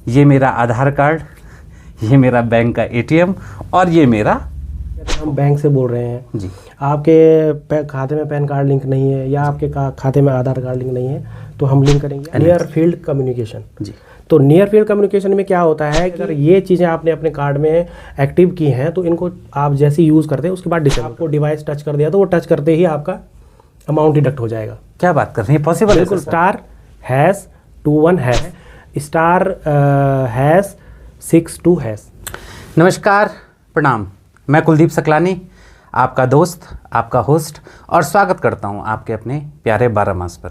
ये मेरा आधार कार्ड, ये मेरा बैंक का एटीएम और ये मेरा हम बैंक से बोल रहे हैं जी। आपके खाते में पैन कार्ड लिंक नहीं है या आपके खाते में आधार कार्ड लिंक नहीं है तो हम लिंक करेंगे नियर फील्ड कम्युनिकेशन जी। तो नियर फील्ड कम्युनिकेशन में क्या होता है कि अगर ये चीज़ें आपने अपने कार्ड में एक्टिव की हैं तो इनको आप जैसे यूज़ करते हैं उसके बाद आपको डिवाइस टच कर दिया तो वो टच करते ही आपका अमाउंट डिडक्ट हो जाएगा। क्या बात कर रही है, पॉसिबल है? बिल्कुल। *#21#*#62#। नमस्कार, प्रणाम। मैं कुलदीप सकलानी, आपका दोस्त, आपका होस्ट, और स्वागत करता हूं आपके अपने प्यारे 12 मास पर।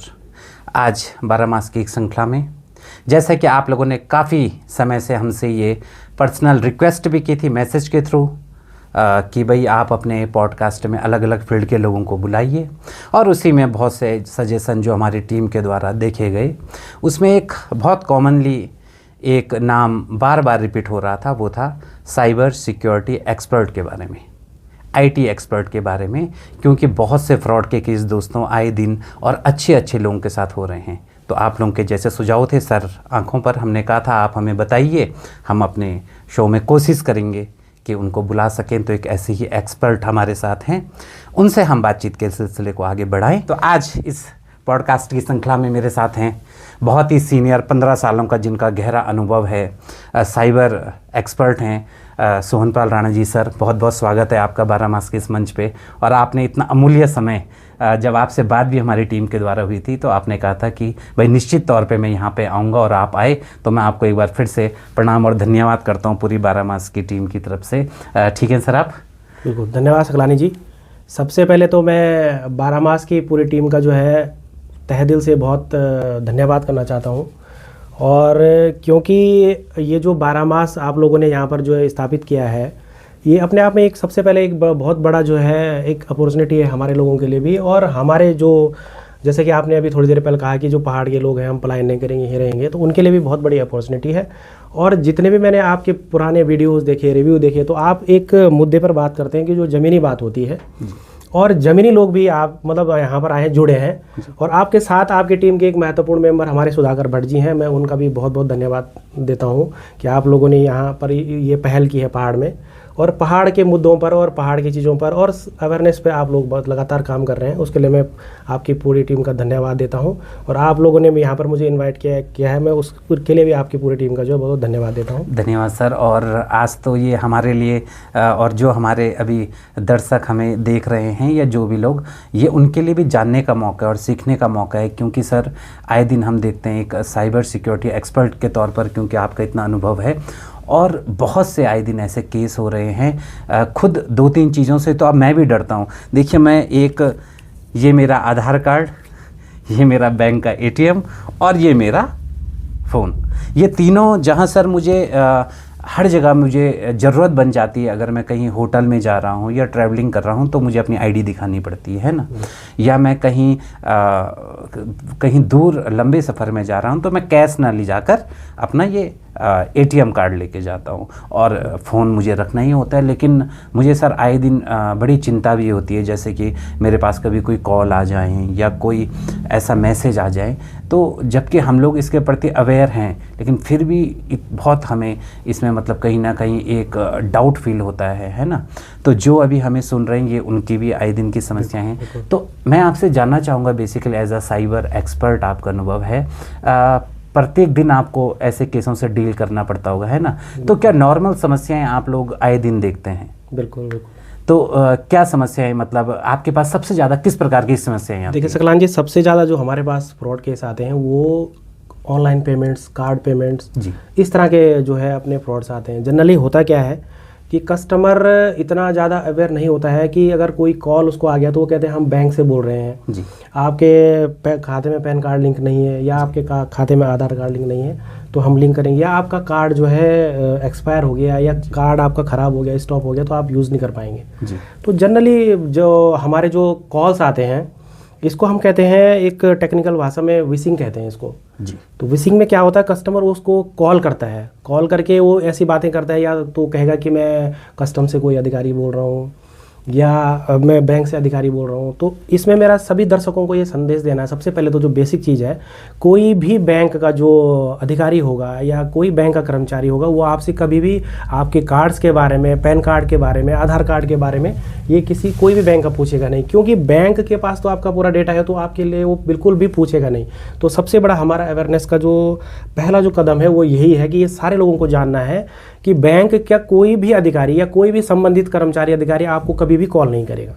आज 12 मास की एक श्रृंखला में, जैसा कि आप लोगों ने काफ़ी समय से हमसे ये पर्सनल रिक्वेस्ट भी की थी मैसेज के थ्रू कि भाई आप अपने पॉडकास्ट में अलग अलग फील्ड के लोगों को बुलाइए, और उसी में बहुत से सजेशन जो हमारी टीम के द्वारा देखे गए, उसमें एक बहुत कॉमनली एक नाम बार बार रिपीट हो रहा था, वो था साइबर सिक्योरिटी एक्सपर्ट के बारे में, आईटी एक्सपर्ट के बारे में, क्योंकि बहुत से फ्रॉड के केस दोस्तों आए दिन और अच्छे लोगों के साथ हो रहे हैं। तो आप लोगों के जैसे सुझाव थे सर आंखों पर, हमने कहा था आप हमें बताइए, हम अपने शो में कोशिश करेंगे कि उनको बुला सकें। तो एक ऐसे ही एक्सपर्ट हमारे साथ हैं, उनसे हम बातचीत के सिलसिले को आगे बढ़ाएं। तो आज इस पॉडकास्ट की श्रृंखला में मेरे साथ हैं बहुत ही सीनियर 15 सालों का जिनका गहरा अनुभव है, साइबर एक्सपर्ट हैं सोहनपाल राणा जी। सर बहुत बहुत स्वागत है आपका 12 मास के इस मंच पे। और आपने इतना अमूल्य समय, जब आपसे बात भी हमारी टीम के द्वारा हुई थी तो आपने कहा था कि भाई निश्चित तौर पे मैं यहाँ पे आऊँगा, और आप आए। तो मैं आपको एक बार फिर से प्रणाम और धन्यवाद करता हूँ पूरी 12 मास की टीम की तरफ से। ठीक है सर आप? बिल्कुल, धन्यवाद सकलानी जी। सबसे पहले तो मैं 12 मास की पूरी टीम का जो है तहे दिल से बहुत धन्यवाद करना चाहता हूँ। और क्योंकि ये जो 12 मास आप लोगों ने यहाँ पर जो है स्थापित किया है, ये अपने आप में एक सबसे पहले एक बहुत बड़ा जो है एक अपॉर्चुनिटी है हमारे लोगों के लिए भी, और हमारे जो जैसे कि आपने अभी थोड़ी देर पहले कहा कि जो पहाड़ के लोग हैं हम पलायन नहीं करेंगे, यहीं रहेंगे, तो उनके लिए भी बहुत बड़ी अपॉर्चुनिटी है। और जितने भी मैंने आपके पुराने वीडियोज़ देखे, रिव्यू देखे, तो आप एक मुद्दे पर बात करते हैं कि जो ज़मीनी बात होती है, और ज़मीनी लोग भी आप मतलब यहाँ पर आए जुड़े हैं, और आपके साथ आपकी टीम के एक महत्वपूर्ण मेंबर हमारे सुधाकर भट्ट जी हैं। मैं उनका भी बहुत बहुत धन्यवाद देता हूँ कि आप लोगों ने यहाँ पर ये पहल की है पहाड़ में, और पहाड़ के मुद्दों पर और पहाड़ की चीज़ों पर और अवेयरनेस पे आप लोग बहुत लगातार काम कर रहे हैं। उसके लिए मैं आपकी पूरी टीम का धन्यवाद देता हूं, और आप लोगों ने भी यहाँ पर मुझे इनवाइट किया है, मैं उसके लिए भी आपकी पूरी टीम का जो है बहुत धन्यवाद देता हूं। धन्यवाद सर। और आज तो ये हमारे लिए और जो हमारे अभी दर्शक हमें देख रहे हैं या जो भी लोग, ये उनके लिए भी जानने का मौका और सीखने का मौका है, क्योंकि सर आए दिन हम देखते हैं एक साइबर सिक्योरिटी एक्सपर्ट के तौर पर, क्योंकि आपका इतना अनुभव है, और बहुत से आए दिन ऐसे केस हो रहे हैं। खुद 2-3 चीज़ों से तो अब मैं भी डरता हूँ। देखिए, मैं ये मेरा आधार कार्ड, ये मेरा बैंक का एटीएम और ये मेरा फ़ोन, ये तीनों जहाँ सर मुझे हर जगह मुझे ज़रूरत बन जाती है। अगर मैं कहीं होटल में जा रहा हूँ या ट्रैवलिंग कर रहा हूँ तो मुझे अपनी आईडी दिखानी पड़ती है ना, या मैं कहीं दूर लंबे सफ़र में जा रहा हूँ तो मैं कैश ना ले जाकर अपना ये एटीएम कार्ड लेके जाता हूँ, और फ़ोन मुझे रखना ही होता है। लेकिन मुझे सर आए दिन बड़ी चिंता भी होती है, जैसे कि मेरे पास कभी कोई कॉल आ जाए या कोई ऐसा मैसेज आ जाए, तो जबकि हम लोग इसके प्रति अवेयर हैं, लेकिन फिर भी बहुत हमें इसमें मतलब कहीं ना कहीं एक डाउट फील होता है ना। तो जो अभी हमें सुन रहे हैं ये उनकी भी आए दिन की समस्याएं हैं। तो मैं आपसे जानना चाहूँगा, basically as a cyber expert आपका अनुभव है, प्रत्येक दिन आपको ऐसे केसों से डील करना पड़ता होगा, है ना? तो क्या नॉर्मल समस्याएं आप लोग आए दिन देखते हैं? बिल्कुल बिल्कुल। तो क्या समस्याएं, मतलब आपके पास सबसे ज़्यादा किस प्रकार की समस्याएं हैं? देखिए सकलान जी, सबसे ज़्यादा जो हमारे पास फ्रॉड केस आते हैं वो ऑनलाइन पेमेंट्स, कार्ड पेमेंट्स जी, इस तरह के जो है अपने फ्रॉड्स आते हैं। जनरली होता क्या है कि कस्टमर इतना ज़्यादा अवेयर नहीं होता है कि अगर कोई कॉल उसको आ गया तो वो कहते हैं हम बैंक से बोल रहे हैं जी, आपके खाते में पैन कार्ड लिंक नहीं है या आपके खाते में आधार कार्ड लिंक नहीं है तो हम लिंक करेंगे, या आपका कार्ड जो है एक्सपायर हो गया या कार्ड आपका ख़राब हो गया, स्टॉप हो गया, तो आप यूज़ नहीं कर पाएंगे जी। तो जनरली जो हमारे जो कॉल्स आते हैं इसको हम कहते हैं, एक टेक्निकल भाषा में विशिंग कहते हैं इसको जी। तो विशिंग में क्या होता है, कस्टमर उसको कॉल करता है, कॉल करके वो ऐसी बातें करता है, या तो कहेगा कि मैं कस्टम से कोई अधिकारी बोल रहा हूँ, या मैं बैंक से अधिकारी बोल रहा हूँ। तो इसमें मेरा सभी दर्शकों को ये संदेश देना है, सबसे पहले तो जो बेसिक चीज़ है, कोई भी बैंक का जो अधिकारी होगा या कोई बैंक का कर्मचारी होगा वो आपसे कभी भी आपके कार्ड्स के बारे में, पैन कार्ड के बारे में, आधार कार्ड के बारे में ये कोई भी बैंक का पूछेगा नहीं, क्योंकि बैंक के पास तो आपका पूरा डेटा है, तो आपके लिए वो बिल्कुल भी पूछेगा नहीं। तो सबसे बड़ा हमारा अवेयरनेस का जो पहला जो कदम है वो यही है कि ये सारे लोगों को जानना है कि बैंक क्या कोई भी अधिकारी या कोई भी संबंधित कर्मचारी अधिकारी आपको कभी भी कॉल नहीं करेगा,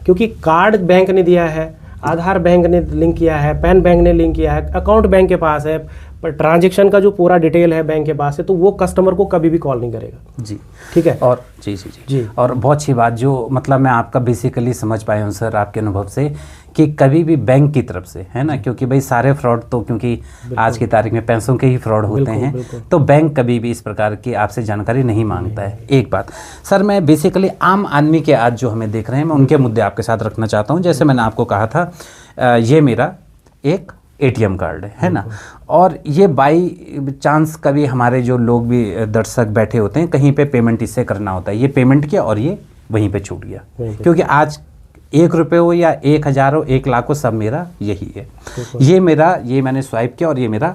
क्योंकि कार्ड बैंक ने दिया है, आधार बैंक ने लिंक किया है, पैन बैंक ने लिंक किया है, अकाउंट बैंक के पास है, पर ट्रांजैक्शन का जो पूरा डिटेल है बैंक के पास है, तो वो कस्टमर को कभी भी कॉल नहीं करेगा। जी ठीक है। और जी जी जी जी। और बहुत अच्छी बात जो मतलब मैं आपका बेसिकली समझ पाया हूँ सर आपके अनुभव से कि कभी भी बैंक की तरफ से, है ना, क्योंकि भाई सारे फ्रॉड तो क्योंकि आज की तारीख में पैसों के ही फ्रॉड होते हैं, तो बैंक कभी भी इस प्रकार की आपसे जानकारी नहीं मांगता है। एक बात सर, मैं बेसिकली आम आदमी के आज जो हमें देख रहे हैं मैं उनके मुद्दे आपके साथ रखना चाहता हूँ। जैसे मैंने आपको कहा था ये मेरा एक एटीएम कार्ड है ना, और ये बाई चांस कभी हमारे जो लोग भी दर्शक बैठे होते हैं कहीं पे पेमेंट इससे करना होता है, ये पेमेंट किया और ये वहीं पे छूट गया, क्योंकि आज 1 रुपये हो या 1000 हो 1 लाख हो सब मेरा यही है, ये मैंने स्वाइप किया और ये मेरा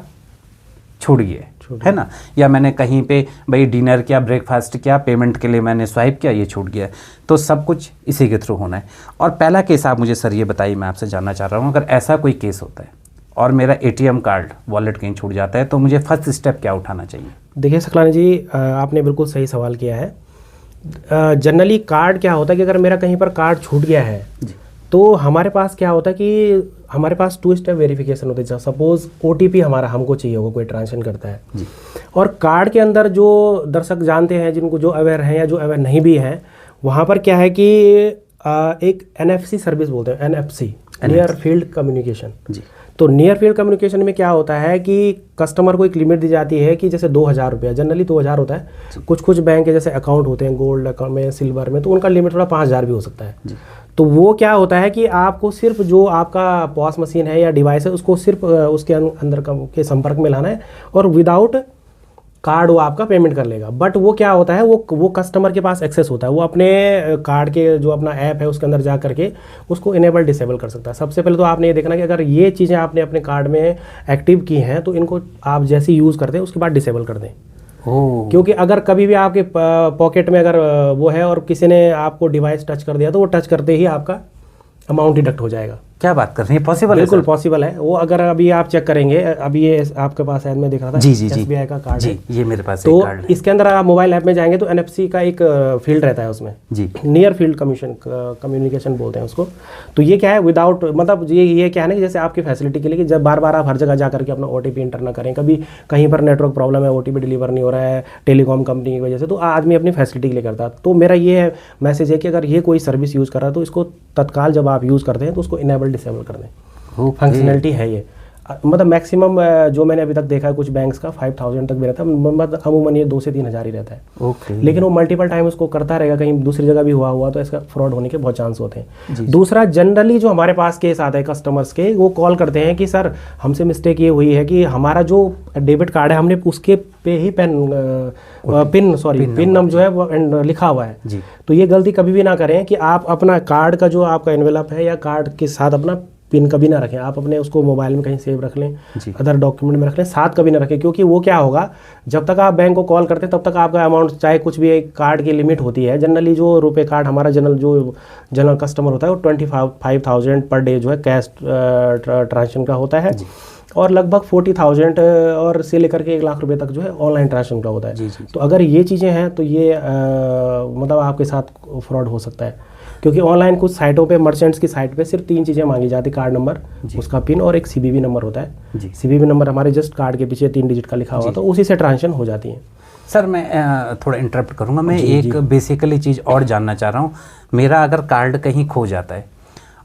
छूट गया, है ना, या मैंने कहीं पे भाई डिनर किया, ब्रेकफास्ट किया, पेमेंट के लिए मैंने स्वाइप किया, ये छूट गया, तो सब कुछ इसी के थ्रू होना है। और पहला केस आप मुझे सर ये बताइए, मैं आपसे जानना चाह रहा हूँ, अगर ऐसा कोई केस होता है और मेरा एटीएम कार्ड वॉलेट कहीं छूट जाता है तो मुझे फर्स्ट स्टेप क्या उठाना चाहिए? देखिए सकलानी जी, आपने बिल्कुल सही सवाल किया है। जनरली कार्ड क्या होता है कि अगर मेरा कहीं पर कार्ड छूट गया है तो हमारे पास क्या होता है कि हमारे पास 2 स्टेप वेरिफिकेशन होते हैं। सपोज OTP हमारा हमको चाहिए होगा, कोई ट्रांजेक्शन करता है जी। और कार्ड के अंदर जो दर्शक जानते हैं, जिनको जो अवेयर हैं या जो अवेयर नहीं भी हैं, वहाँ पर क्या है कि एक NFC सर्विस बोलते हैं, NFC, नियर फील्ड कम्युनिकेशन जी। तो नियर फील्ड कम्युनिकेशन में क्या होता है कि कस्टमर को एक लिमिट दी जाती है कि जैसे 2000 रुपया, जनरली 2000 होता है। कुछ बैंक के जैसे अकाउंट होते हैं गोल्ड अकाउंट में, सिल्वर में, तो उनका लिमिट थोड़ा 5000 भी हो सकता है। तो वो क्या होता है कि आपको सिर्फ जो आपका पॉस मशीन है या डिवाइस है उसको सिर्फ उसके अंदर के संपर्क में लाना है और विदाउट कार्ड वो आपका पेमेंट कर लेगा। बट वो क्या होता है, वो कस्टमर के पास एक्सेस होता है, वो अपने कार्ड के जो अपना ऐप है उसके अंदर जा करके उसको इनेबल डिसेबल कर सकता है। सबसे पहले तो आपने ये देखना कि अगर ये चीज़ें आपने अपने कार्ड में एक्टिव की हैं तो इनको आप जैसे यूज़ करते हैं उसके बाद डिसेबल कर दें। क्योंकि अगर कभी भी आपके पॉकेट में अगर वो है और किसी ने आपको डिवाइस टच कर दिया तो वो टच करते ही आपका अमाउंट डिडक्ट हो जाएगा। क्या बात कर रही है, पॉसिबल है? बिल्कुल पॉसिबल है। वो अगर अभी आप चेक करेंगे, अभी ये आपके पास है, मैं देख रहा था, जी जी जी, SBI का कार्ड जी, है, ये मेरे पास तो एक कार्ड है। इसके अंदर आप मोबाइल ऐप में जाएंगे तो NFC का एक फील्ड रहता है उसमें जी, नियर फील्ड कम्युनिकेशन बोलते हैं उसको। तो ये क्या है, विदाउट मतलब ये क्या है ना कि जैसे आपकी फैसिलिटी के लिए कि जब बार बार आप हर जगह जा करके अपना OTP इंटर ना करें, कभी कहीं पर नेटवर्क प्रॉब्लम है, OTP डिलीवर नहीं हो रहा है टेलीकॉम कंपनी की वजह से, तो आदमी अपनी फैसिलिटी के लिए करता है। तो मेरा ये मैसेज है कि अगर ये कोई सर्विस यूज़ कर रहा है तो इसको तत्काल जब आप यूज़ करते हैं तो उसको इनेबल डिसेबल कर दें। फंक्शनलिटी है ये, मतलब मैक्सिमम जो मैंने अभी तक देखा है कुछ बैंक्स का 5000 तक भी रहता है, मतलब अमूमन ये 2 से 3000 ही रहता है। लेकिन वो मल्टीपल टाइम उसको करता रहेगा, कहीं दूसरी जगह भी हुआ तो इसका फ्रॉड होने के बहुत चांस होते हैं। दूसरा, जनरली जो हमारे पास केस आता है कस्टमर्स के, वो कॉल करते हैं कि सर हमसे मिस्टेक ये हुई है कि हमारा जो डेबिट कार्ड है हमने उसके पे ही पिन नंबर जो है वो लिखा हुआ है जी। तो ये गलती कभी भी ना करें कि आप अपना कार्ड का जो आपका एनवेलप है या कार्ड के साथ अपना पिन कभी ना रखें। आप अपने उसको मोबाइल में कहीं सेव रख लें, अदर डॉक्यूमेंट में रख लें, साथ कभी ना रखें, क्योंकि वो क्या होगा, जब तक आप बैंक को कॉल करते हैं तब तक आपका अमाउंट, चाहे कुछ भी एक कार्ड की लिमिट होती है। जनरली जो रुपए कार्ड हमारा जनरल कस्टमर होता है वो 25,000 पर डे जो है कैश ट्रांजेक्शन का होता है, और लगभग 40,000 और से लेकर के 1 लाख रुपए तक जो है ऑनलाइन ट्रांजेक्शन का होता है। तो अगर ये चीज़ें हैं तो ये मतलब आपके साथ फ्रॉड हो सकता है, क्योंकि ऑनलाइन कुछ साइटों पे, मर्चेंट्स की साइट पे सिर्फ 3 चीज़ें मांगी जाती, कार्ड नंबर, उसका पिन और एक CVV नंबर होता है। CVV नंबर हमारे जस्ट कार्ड के पीछे 3 डिजिट का लिखा हुआ, तो उसी से ट्रांजेक्शन हो जाती है। सर मैं थोड़ा इंटरप्ट करूँगा, मैं एक बेसिकली चीज़ और जानना चाह रहा हूँ। मेरा अगर कार्ड कहीं खो जाता है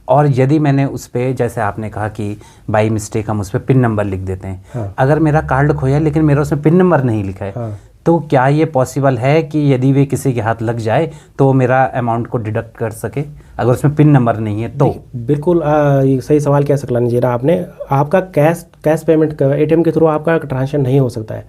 और यदि मैंने उस पर, जैसे आपने कहा कि बाई मिस्टेक हम उस पर पिन नंबर लिख देते हैं, अगर मेरा कार्ड खोया लेकिन मेरा उसमें पिन नंबर नहीं लिखा है, तो क्या ये पॉसिबल है कि यदि वे किसी के हाथ लग जाए तो मेरा अमाउंट को डिडक्ट कर सके अगर उसमें पिन नंबर नहीं है तो? बिल्कुल ये सही सवाल कह सकला नहीं रहा आपने। आपका कैश पेमेंट ATM के थ्रू आपका ट्रांजेक्शन नहीं हो सकता है,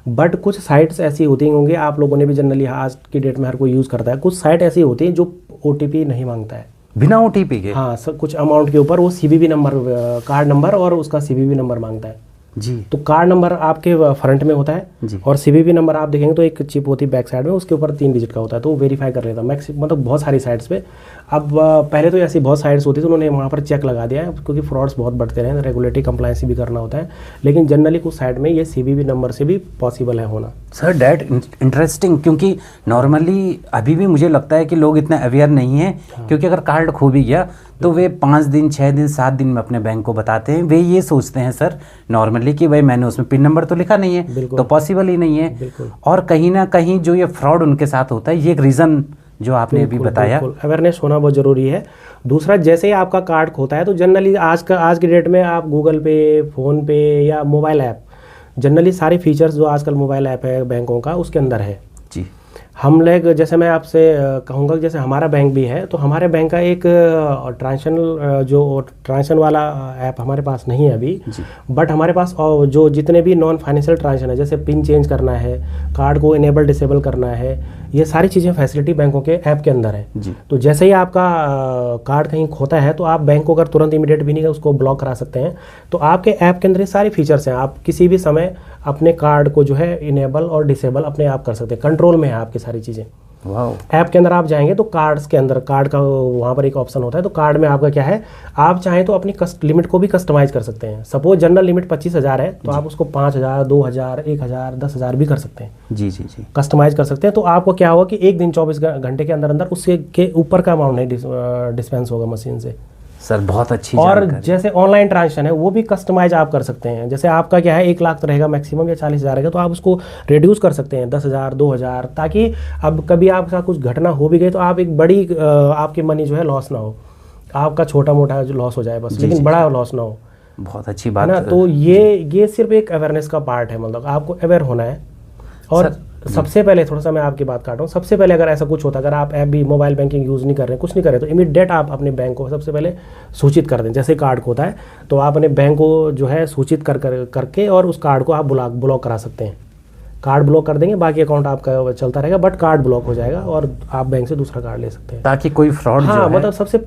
बट कुछ साइट्स ऐसी होती होंगी, आप लोगों ने भी जनरली आज की डेट में हर कोई यूज़ करता है, कुछ साइट ऐसी होती हैं जो OTP नहीं मांगता है। बिना OTP के? हाँ सर, कुछ अमाउंट के ऊपर वो CVV नंबर, कार्ड नंबर और उसका CVV नंबर मांगता है जी। तो कार्ड नंबर आपके फ्रंट में होता है जी। और CVV नंबर आप देखेंगे तो एक चिप होती है बैक साइड में, उसके ऊपर 3 डिजिट का होता है, तो वो वेरीफाई कर लेता है मतलब बहुत सारी साइट्स पे। अब पहले तो ऐसी बहुत साइट्स होती थी, तो उन्होंने वहाँ पर चेक लगा दिया है क्योंकि फ्रॉड्स बहुत बढ़ते रहे, रेगुलेटरी कंप्लायंस भी करना होता है, लेकिन जनरली कुछ साइट में ये CVV नंबर से भी पॉसिबल है होना। सर डैट इंटरेस्टिंग, क्योंकि नॉर्मली अभी भी मुझे लगता है कि लोग इतना अवेयर नहीं हैं। हाँ। क्योंकि अगर कार्ड खो भी गया तो वे 5 दिन 6 दिन 7 दिन में अपने बैंक को बताते हैं। वे ये सोचते हैं सर नॉर्मली कि भाई मैंने उसमें पिन नंबर तो लिखा नहीं है, तो पॉसिबल ही नहीं है। और कहीं ना कहीं जो ये फ्रॉड उनके साथ होता है, ये एक रीज़न जो आपने अभी बताया। अवेयरनेस होना बहुत ज़रूरी है। दूसरा, जैसे ही आपका कार्ड खोता है तो जनरली आज की डेट में आप गूगल पे, फ़ोन पे या मोबाइल ऐप, जनरली सारे फीचर्स जो आजकल मोबाइल ऐप है बैंकों का उसके अंदर है जी। हम लोग, जैसे मैं आपसे कहूँगा, जैसे हमारा बैंक भी है तो हमारे बैंक का एक ट्रांजेक्शन वाला ऐप हमारे पास नहीं है अभी, बट हमारे पास जो जितने भी नॉन फाइनेंशियल ट्रांजेक्शन है, जैसे पिन चेंज करना है, कार्ड को इनेबल डिसेबल करना है, ये सारी चीज़ें फैसिलिटी बैंकों के ऐप के अंदर है जी। तो जैसे ही आपका कार्ड कहीं खोता है तो आप बैंक को अगर तुरंत इमीडिएट भी नहीं उसको ब्लॉक करा सकते हैं। तो आपके ऐप के अंदर ये सारी फीचर्स हैं, आप किसी भी समय अपने कार्ड को जो है इनेबल और डिसेबल अपने आप कर सकते हैं, कंट्रोल में है आपकी सारी चीज़ें। ऐप के अंदर आप जाएंगे तो कार्ड्स के अंदर कार्ड का वहाँ पर एक ऑप्शन होता है, तो कार्ड में आपका क्या है, आप चाहें तो अपनी लिमिट को भी कस्टमाइज कर सकते हैं। सपोज जनरल लिमिट 25,000 है तो आप उसको 5,000, 2,000, 1,000, 10,000 भी कर सकते हैं जी जी जी, कस्टमाइज कर सकते हैं। तो आपको क्या होगा कि एक दिन 24 घंटे के अंदर अंदर उसके के ऊपर का अमाउंट नहीं डिस्पेंस होगा मशीन से। सर बहुत अच्छी और जैसे ऑनलाइन ट्रांजेक्शन है वो भी कस्टमाइज आप कर सकते हैं। जैसे आपका क्या है 1 लाख तो रहेगा मैक्सिमम या 40,000 रहेगा, तो आप उसको रिड्यूस कर सकते हैं 10,000, 2,000, ताकि अब कभी आपके साथ कुछ घटना हो भी गई तो आप एक बड़ी आपकी मनी जो है लॉस ना हो, आपका छोटा मोटा जो लॉस हो जाए बस, लेकिन बड़ा लॉस ना हो। बहुत अच्छी बात है ना। तो ये सिर्फ एक अवेयरनेस का पार्ट है, मतलब आपको अवेयर होना है। और सबसे पहले थोड़ा सा मैं आपकी बात काट रहा हूँ, सबसे पहले अगर ऐसा कुछ होता है, अगर आप ऐप भी मोबाइल बैंकिंग यूज़ नहीं कर रहे हैं, कुछ नहीं कर रहे, तो इमीडिएट आप अपने बैंक को सबसे पहले सूचित कर दें। जैसे कार्ड होता है तो आप अपने बैंक को जो है सूचित करके और उस कार्ड को आप ब्लॉक करा सकते हैं। कार्ड ब्लॉक कर देंगे, बाकी अकाउंट आपका चलता रहेगा, बट कार्ड ब्लॉक हो जाएगा और आप बैंक से दूसरा कार्ड ले सकते हैं, ताकि कोई फ्रॉड हाँ मतलब सबसे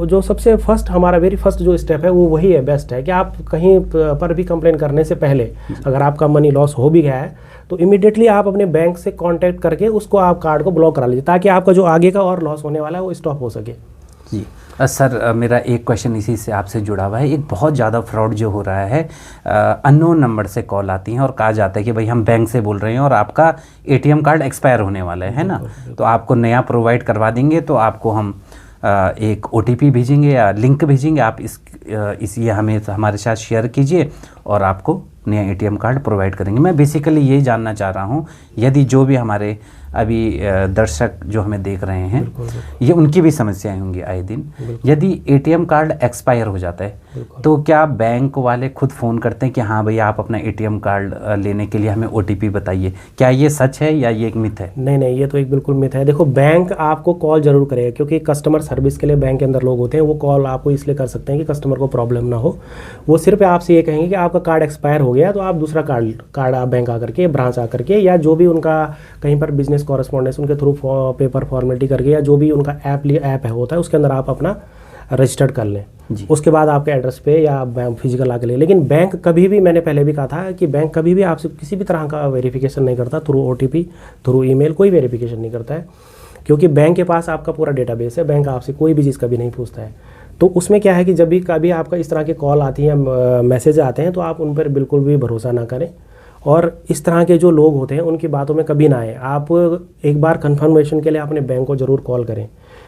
जो सबसे फर्स्ट हमारा वेरी फर्स्ट जो स्टेप है वो वही है, बेस्ट है कि आप कहीं पर भी कंप्लेन करने से पहले अगर आपका मनी लॉस हो भी गया है तो इमीडिएटली आप अपने बैंक से कांटेक्ट करके उसको आप कार्ड को ब्लॉक करा लीजिए, ताकि आपका जो आगे का और लॉस होने वाला है वो स्टॉप हो सके जी। सर मेरा एक क्वेश्चन इसी से आपसे जुड़ा हुआ है। एक बहुत ज़्यादा फ्रॉड जो हो रहा है, अननोन नंबर से कॉल आती हैं और कहा जाता है कि भाई हम बैंक से बोल रहे हैं और आपका ATM कार्ड एक्सपायर होने वाला है ना, तो आपको नया प्रोवाइड करवा देंगे, तो आपको हम एक OTP भेजेंगे या लिंक भेजेंगे, आप ये हमें हमारे साथ शेयर कीजिए और आपको नया ATM कार्ड प्रोवाइड करेंगे। मैं बेसिकली ये जानना चाह रहा हूँ, यदि जो भी हमारे अभी दर्शक जो हमें देख रहे हैं, ये उनकी भी समस्याएं होंगी आए दिन, यदि ATM कार्ड एक्सपायर हो जाता है तो क्या बैंक वाले खुद फ़ोन करते हैं कि हाँ भैया आप अपना ATM कार्ड लेने के लिए हमें OTP बताइए, क्या ये सच है या ये एक मिथ है? नहीं, ये तो एक बिल्कुल मिथ है। देखो, बैंक आपको कॉल जरूर करेगा, क्योंकि कस्टमर सर्विस के लिए बैंक के अंदर लोग होते हैं, वो कॉल आपको इसलिए कर सकते हैं कि कस्टमर को प्रॉब्लम ना हो। वो सिर्फ आपसे ये कहेंगे कि आपका कार्ड एक्सपायर हो गया, तो आप दूसरा कार्ड आप बैंक आकर के, ब्रांच आकर के, या जो भी उनका कहीं पर बिजनेस कॉरेस्पॉन्डेंस उनके थ्रू पेपर फॉर्मेलिटी करके, या जो भी उनका ऐप होता है उसके अंदर आप अपना रजिस्टर्ड कर लें, उसके बाद आपके एड्रेस पे या फिजिकल आके ले। लेकिन बैंक कभी भी, मैंने पहले भी कहा था कि बैंक कभी भी आपसे किसी भी तरह का वेरिफिकेशन नहीं करता, थ्रू OTP, थ्रू ईमेल, कोई वेरिफिकेशन नहीं करता है, क्योंकि बैंक के पास आपका पूरा डेटाबेस है, बैंक आपसे कोई भी चीज़ कभी नहीं पूछता है। तो उसमें क्या है कि जब भी कभी आपका इस तरह की कॉल आती है, मैसेज आते हैं, तो आप उन पर बिल्कुल भी भरोसा ना करें, और इस तरह के जो लोग होते हैं उनकी बातों में कभी ना आए। आप एक बार कंफर्मेशन के लिए अपने बैंक को ज़रूर कॉल करें,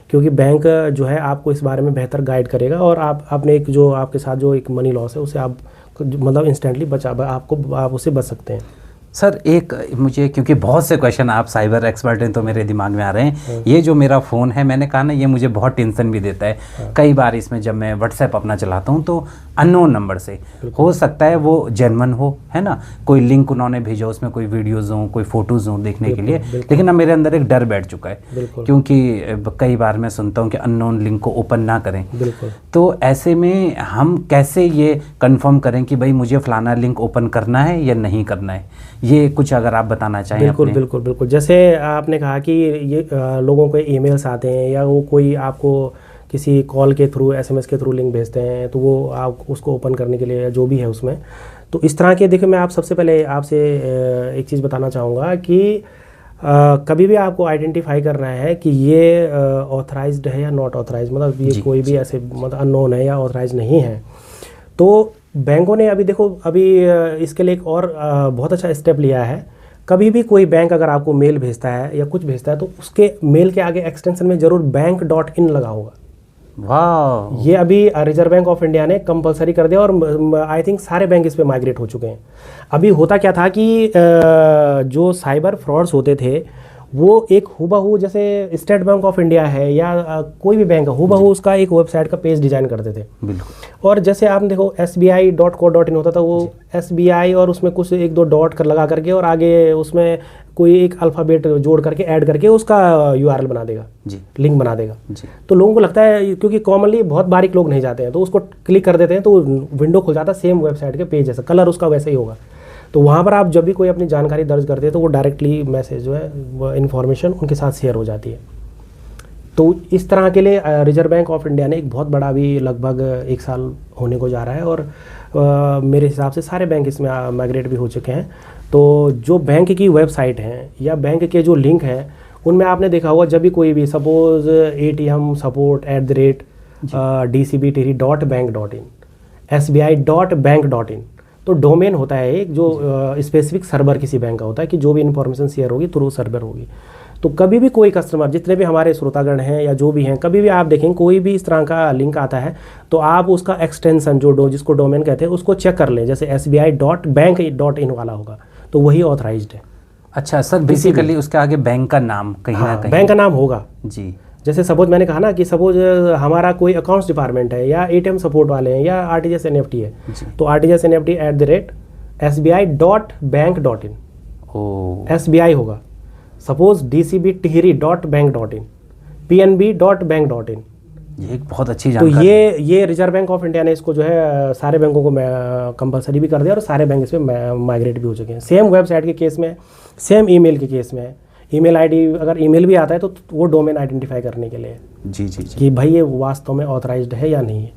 क्योंकि बैंक जो है आपको इस बारे में बेहतर गाइड करेगा, और आप अपने एक जो आपके साथ जो एक मनी लॉस है उसे आप मतलब इंस्टेंटली आप उससे बच सकते हैं। सर एक मुझे, क्योंकि बहुत से क्वेश्चन आप साइबर एक्सपर्ट हैं तो मेरे दिमाग में आ रहे हैं, ये जो मेरा फ़ोन है, मैंने कहा ना, ये मुझे बहुत टेंशन भी देता है। कई बार इसमें जब मैं WhatsApp अपना चलाता हूँ तो अननोन नंबर से, हो सकता है वो जेन्युइन हो, है ना, कोई लिंक उन्होंने भेजा, उसमें कोई वीडियोज़ हों, कोई फ़ोटोज़ हों देखने के लिए, लेकिन अब मेरे अंदर एक डर बैठ चुका है, क्योंकि कई बार मैं सुनता हूँ कि अननोन लिंक को ओपन ना करें। तो ऐसे में हम कैसे ये कन्फर्म करें कि भाई मुझे फ़लाना लिंक ओपन करना है या नहीं करना है, ये कुछ अगर आप बताना चाहें बिल्कुल अपने। बिल्कुल बिल्कुल। जैसे आपने कहा कि ये लोगों को ईमेल्स आते हैं या वो कोई आपको किसी कॉल के थ्रू एसएमएस के थ्रू लिंक भेजते हैं, तो वो आप उसको ओपन करने के लिए जो भी है उसमें, तो इस तरह के देखिए मैं आप सबसे पहले आपसे एक चीज़ बताना चाहूँगा कि कभी भी आपको आइडेंटिफाई करना है कि ये ऑथराइज्ड है या नॉट ऑथराइज्ड, मतलब ये कोई भी ऐसे मतलब अननोन है या ऑथराइज नहीं है। तो बैंकों ने अभी देखो अभी इसके लिए एक और बहुत अच्छा स्टेप लिया है। कभी भी कोई बैंक अगर आपको मेल भेजता है या कुछ भेजता है तो उसके मेल के आगे एक्सटेंशन में ज़रूर बैंक.in लगा होगा। वाह, ये अभी रिजर्व बैंक ऑफ इंडिया ने कंपलसरी कर दिया और आई थिंक सारे बैंक इस पे माइग्रेट हो चुके हैं। अभी होता क्या था कि जो साइबर फ्रॉड्स होते थे वो एक हुबहू जैसे स्टेट बैंक ऑफ इंडिया है या कोई भी बैंक है, हुबहू उसका एक वेबसाइट का पेज डिज़ाइन करते थे। बिल्कुल। और जैसे आपने देखो SBI.co.in होता था, वो SBI और उसमें कुछ एक दो डॉट कर लगा करके और आगे उसमें कोई एक अल्फ़ाबेट जोड़ करके ऐड करके उसका URL बना देगा जी, लिंक बना देगा जी। तो लोगों को लगता है, क्योंकि कॉमनली बहुत बारीक लोग नहीं जाते हैं, तो उसको क्लिक कर देते हैं तो विंडो खुल जाता है सेम वेबसाइट के पेज जैसा, कलर उसका वैसा ही होगा। तो वहाँ पर आप जब भी कोई अपनी जानकारी दर्ज करते हैं तो वो डायरेक्टली मैसेज जो है वो इन्फॉर्मेशन उनके साथ शेयर हो जाती है। तो इस तरह के लिए रिजर्व बैंक ऑफ इंडिया ने एक बहुत बड़ा भी लगभग 1 साल होने को जा रहा है और मेरे हिसाब से सारे बैंक इसमें माइग्रेट भी हो चुके हैं। तो जो बैंक की वेबसाइट हैं या बैंक के जो लिंक हैं उनमें आपने देखा होगा जब भी कोई भी suppose ATM support @dcbtiri.bank.in SBI.bank.in, तो डोमेन होता है एक जो स्पेसिफिक सर्वर किसी बैंक का होता है कि जो भी इंफॉर्मेशन शेयर होगी थ्रू सर्वर होगी। तो कभी भी कोई कस्टमर, जितने भी हमारे श्रोतागण हैं या जो भी हैं, कभी भी आप देखें कोई भी इस तरह का लिंक आता है तो आप उसका एक्सटेंशन जिसको डोमेन कहते हैं उसको चेक कर लें। जैसे SBI.bank.in वाला होगा तो वही ऑथराइज्ड है। अच्छा सर, बेसिकली उसके आगे बैंक का नाम कहीं ना कहीं बैंक का नाम होगा जी। जैसे सपोज मैंने कहा ना कि सपोज हमारा कोई अकाउंट्स डिपार्टमेंट है या ATM सपोर्ट वाले हैं या RTGS NEFT है, तो RTGS NEFT @SBI.bank.in SBI होगा। Suppose DCB.TIHRI.bank.in PNB.bank.in। ये एक बहुत अच्छी तो जानकारी। ये रिजर्व बैंक ऑफ इंडिया ने इसको जो है सारे बैंकों को कंपलसरी भी कर दिया और सारे बैंक इस पर माइग्रेट भी हो चुके हैं। सेम वेबसाइट के केस में, सेम ईमेल के केस में, ईमेल आईडी अगर ईमेल भी आता है तो वो डोमेन आइडेंटिफाई करने के लिए जी जी जी, कि भाई ये वास्तव में ऑथराइज्ड है या नहीं है,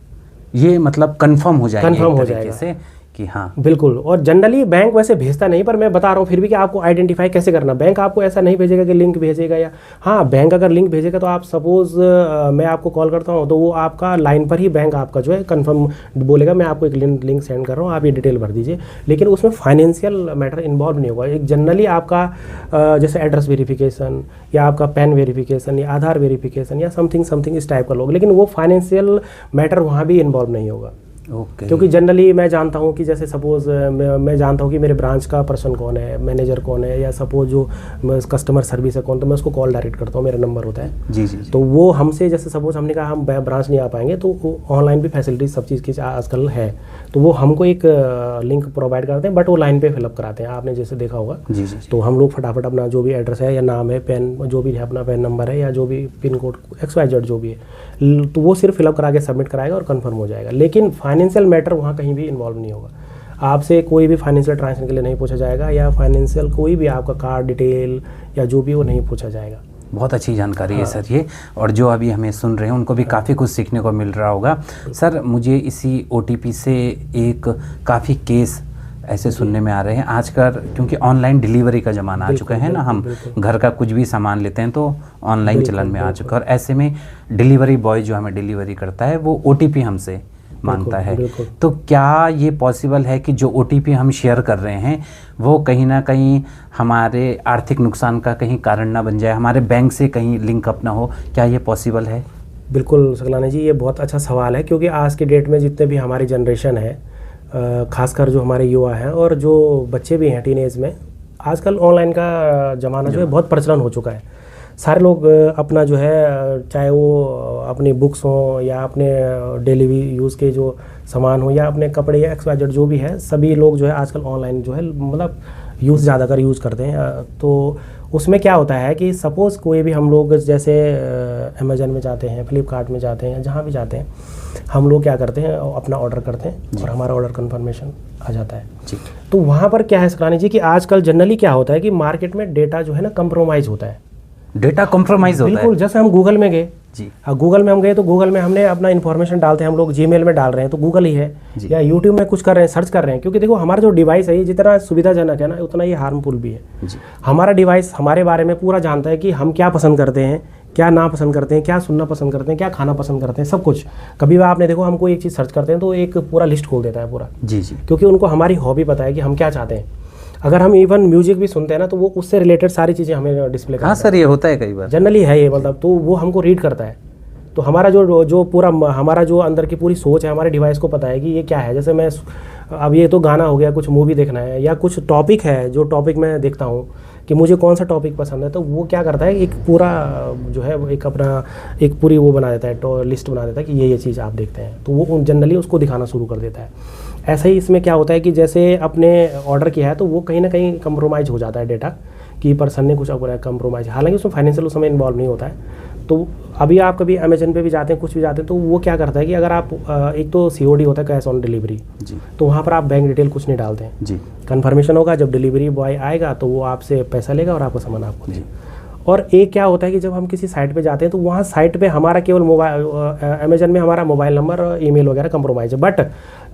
ये मतलब कंफर्म हो जाएगा, कंफर्म हो तरीके जाएगा से कि हाँ बिल्कुल। और जनरली बैंक वैसे भेजता नहीं, पर मैं बता रहा हूँ फिर भी कि आपको आइडेंटिफाई कैसे करना। बैंक आपको ऐसा नहीं भेजेगा कि लिंक भेजेगा, या हाँ बैंक अगर लिंक भेजेगा तो आप सपोज मैं आपको कॉल करता हूँ तो वो आपका लाइन पर ही बैंक आपका जो है कंफर्म बोलेगा मैं आपको एक लिंक सेंड कर रहा हूँ, आप ये डिटेल भर दीजिए, लेकिन उसमें फाइनेंशियल मैटर इन्वॉल्व नहीं होगा। एक जनरली आपका जैसे एड्रेस वेरिफिकेशन या आपका पैन वेरिफिकेशन या आधार वेरिफिकेशन या समथिंग इस टाइप का लोग, लेकिन वो फाइनेंशियल मैटर वहाँ भी इन्वॉल्व नहीं होगा। ओके। क्योंकि जनरली मैं जानता हूँ कि जैसे सपोज़ मैं जानता हूँ कि मेरे ब्रांच का पर्सन कौन है, मैनेजर कौन है, या सपोज जो कस्टमर सर्विस है कौन, तो मैं उसको कॉल डायरेक्ट करता हूँ, मेरा नंबर होता है जी जी जी। तो वो हमसे जैसे सपोज हमने कहा हम ब्रांच नहीं आ पाएंगे तो ऑनलाइन भी फैसिलिटी सब चीज़ की आजकल है, तो वो हमको एक लिंक प्रोवाइड करते हैं, बट वो लाइन पे फिलअप कराते हैं, आपने जैसे देखा होगा। जी जी। तो हम लोग फटाफट अपना जो भी एड्रेस है या नाम है, पैन जो भी है, अपना पैन नंबर है या जो भी पिन कोड XYZ जो भी है, तो वो सिर्फ फिलअप करा के सबमिट कराएगा और कंफर्म हो जाएगा। लेकिन फाइनेंशियल मैटर वहाँ कहीं भी इन्वॉल्व नहीं होगा। आपसे कोई भी फाइनेंशियल ट्रांजेक्शन के लिए नहीं पूछा जाएगा, या फाइनेंशियल कोई भी आपका कार्ड डिटेल या जो भी वो नहीं पूछा जाएगा। बहुत अच्छी जानकारी है सर ये, और जो अभी हमें सुन रहे हैं उनको भी काफ़ी कुछ सीखने को मिल रहा होगा। सर मुझे इसी OTP से एक काफ़ी केस ऐसे सुनने में आ रहे हैं आजकल, क्योंकि ऑनलाइन डिलीवरी का ज़माना आ चुका है ना, हम घर का कुछ भी सामान लेते हैं तो ऑनलाइन चलन में आ चुका है, और ऐसे में डिलीवरी बॉय जो हमें डिलीवरी करता है वो OTP हमसे मांगता है। तो क्या ये पॉसिबल है कि जो OTP हम शेयर कर रहे हैं वो कहीं ना कहीं हमारे आर्थिक नुकसान का कहीं कारण ना बन जाए, हमारे बैंक से कहीं लिंक अप ना हो, क्या ये पॉसिबल है? बिल्कुल सकलानी जी, ये बहुत अच्छा सवाल है, क्योंकि आज के डेट में जितने भी हमारी जनरेशन है, खासकर जो हमारे युवा हैं और जो बच्चे भी हैं टीनेज में, आजकल ऑनलाइन का ज़माना जो है बहुत प्रचलन हो चुका है। सारे लोग अपना जो है, चाहे वो अपनी बुक्स हों या अपने डेली यूज़ के जो सामान हो या अपने कपड़े या XYZ जो भी है, सभी लोग जो है आजकल ऑनलाइन जो है मतलब यूज़ ज़्यादातर यूज़ करते हैं। तो उसमें क्या होता है कि सपोज़ कोई भी हम लोग जैसे अमेज़न में जाते हैं, फ्लिपकार्ट में जाते हैं, जहाँ भी जाते हैं, हम लोग क्या करते हैं, अपना ऑर्डर करते हैं और हमारा ऑर्डर कन्फर्मेशन आ जाता है जी। तो वहाँ पर क्या है सकलानी जी कि आजकल जनरली क्या होता है कि मार्केट में डेटा जो है ना कंप्रोमाइज़ होता है। डेटा कॉम्प्रोमाइज़ होता है। बिल्कुल, जैसे हम गूगल में गए जी। गूगल में हम गए तो गूगल में हमने अपना इन्फॉर्मेशन डालते हैं, हम लोग जीमेल में डाल रहे हैं तो गूगल ही है, या यूट्यूब में कुछ कर रहे हैं, सर्च कर रहे हैं। क्योंकि देखो हमारा जो डिवाइस है ये जितना सुविधाजनक है ना उतना ये हार्मफुल भी है। जी। हमारा डिवाइस हमारे बारे में पूरा जानता है कि हम क्या पसंद करते हैं, क्या ना पसंद करते हैं, क्या सुनना पसंद करते हैं, क्या खाना पसंद करते हैं, सब कुछ। कभी भी आपने देखो हमको एक चीज़ सर्च करते हैं तो एक पूरा लिस्ट खोल देता है पूरा। जी जी। क्योंकि उनको हमारी हॉबी पता है कि हम क्या चाहते हैं। अगर हम इवन म्यूजिक भी सुनते हैं ना तो वो उससे रिलेटेड सारी चीज़ें हमें डिस्प्ले करता है। हाँ सर, ये होता है कई बार, जनरली है ये, मतलब तो वो हमको रीड करता है। तो हमारा जो पूरा हमारा जो अंदर की पूरी सोच है हमारे डिवाइस को पता है कि ये क्या है। जैसे मैं अब ये तो गाना हो गया, कुछ मूवी देखना है या कुछ टॉपिक है, जो टॉपिक मैं देखता हूँ कि मुझे कौन सा टॉपिक पसंद है, तो वो क्या करता है एक पूरा जो है एक अपना एक पूरी वो बना देता है, तो लिस्ट बना देता है कि ये चीज़ आप देखते हैं, तो वो जनरली उसको दिखाना शुरू कर देता है। ऐसा ही इसमें क्या होता है कि जैसे अपने ऑर्डर किया है तो वो कहीं ना कहीं कंप्रोमाइज़ हो जाता है डेटा, कि पर्सन ने कुछ कंप्रोमाइज़, हालांकि उसमें फाइनेंशियल उस समय इन्वॉल्व नहीं होता है। तो अभी आप कभी अमेजन पे भी जाते हैं, कुछ भी जाते हैं, तो वो क्या करता है कि अगर आप एक तो COD होता है, कैश ऑन डिलीवरी जी। तो वहाँ पर आप बैंक डिटेल कुछ नहीं डालते हैं जी। कन्फर्मेशन होगा, जब डिलीवरी बॉय आएगा तो वो आपसे पैसा लेगा और आपका सामान आपको जी। देगा। और एक क्या होता है कि जब हम किसी साइट पे जाते हैं तो वहाँ साइट पे हमारा केवल मोबाइल, अमेजन में हमारा मोबाइल नंबर और ईमेल वगैरह कंप्रोमाइज है। बट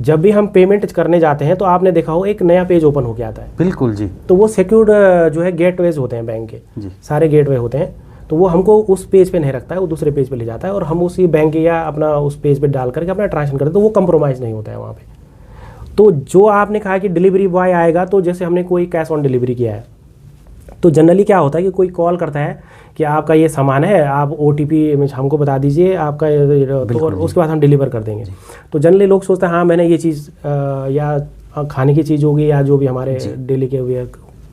जब भी हम पेमेंट करने जाते हैं तो आपने देखा हो एक नया पेज ओपन होकर आता है। बिल्कुल जी। तो वो सिक्योर्ड जो है गेटवेज होते हैं बैंक के, जी। सारे गेटवे होते हैं। तो वो हमको उस पेज पे नहीं रखता है, वो दूसरे पेज पे ले जाता है और हम उसी बैंक या अपना उस पेज पे डाल करके अपना ट्रांजेक्शन करते हैं, तो वो कंप्रोमाइज़ नहीं होता है वहाँ पे। तो जो आपने कहा कि डिलीवरी बॉय आएगा, तो जैसे हमने कोई कैश ऑन डिलीवरी किया है तो जनरली क्या होता है कि कोई कॉल करता है कि आपका ये सामान है, आप OTP हमको बता दीजिए आपका, तो और उसके बाद हम डिलीवर कर देंगे। तो जनरली लोग सोचते हैं हाँ मैंने ये चीज़ या खाने की चीज़ होगी या जो भी हमारे डेली के वेयर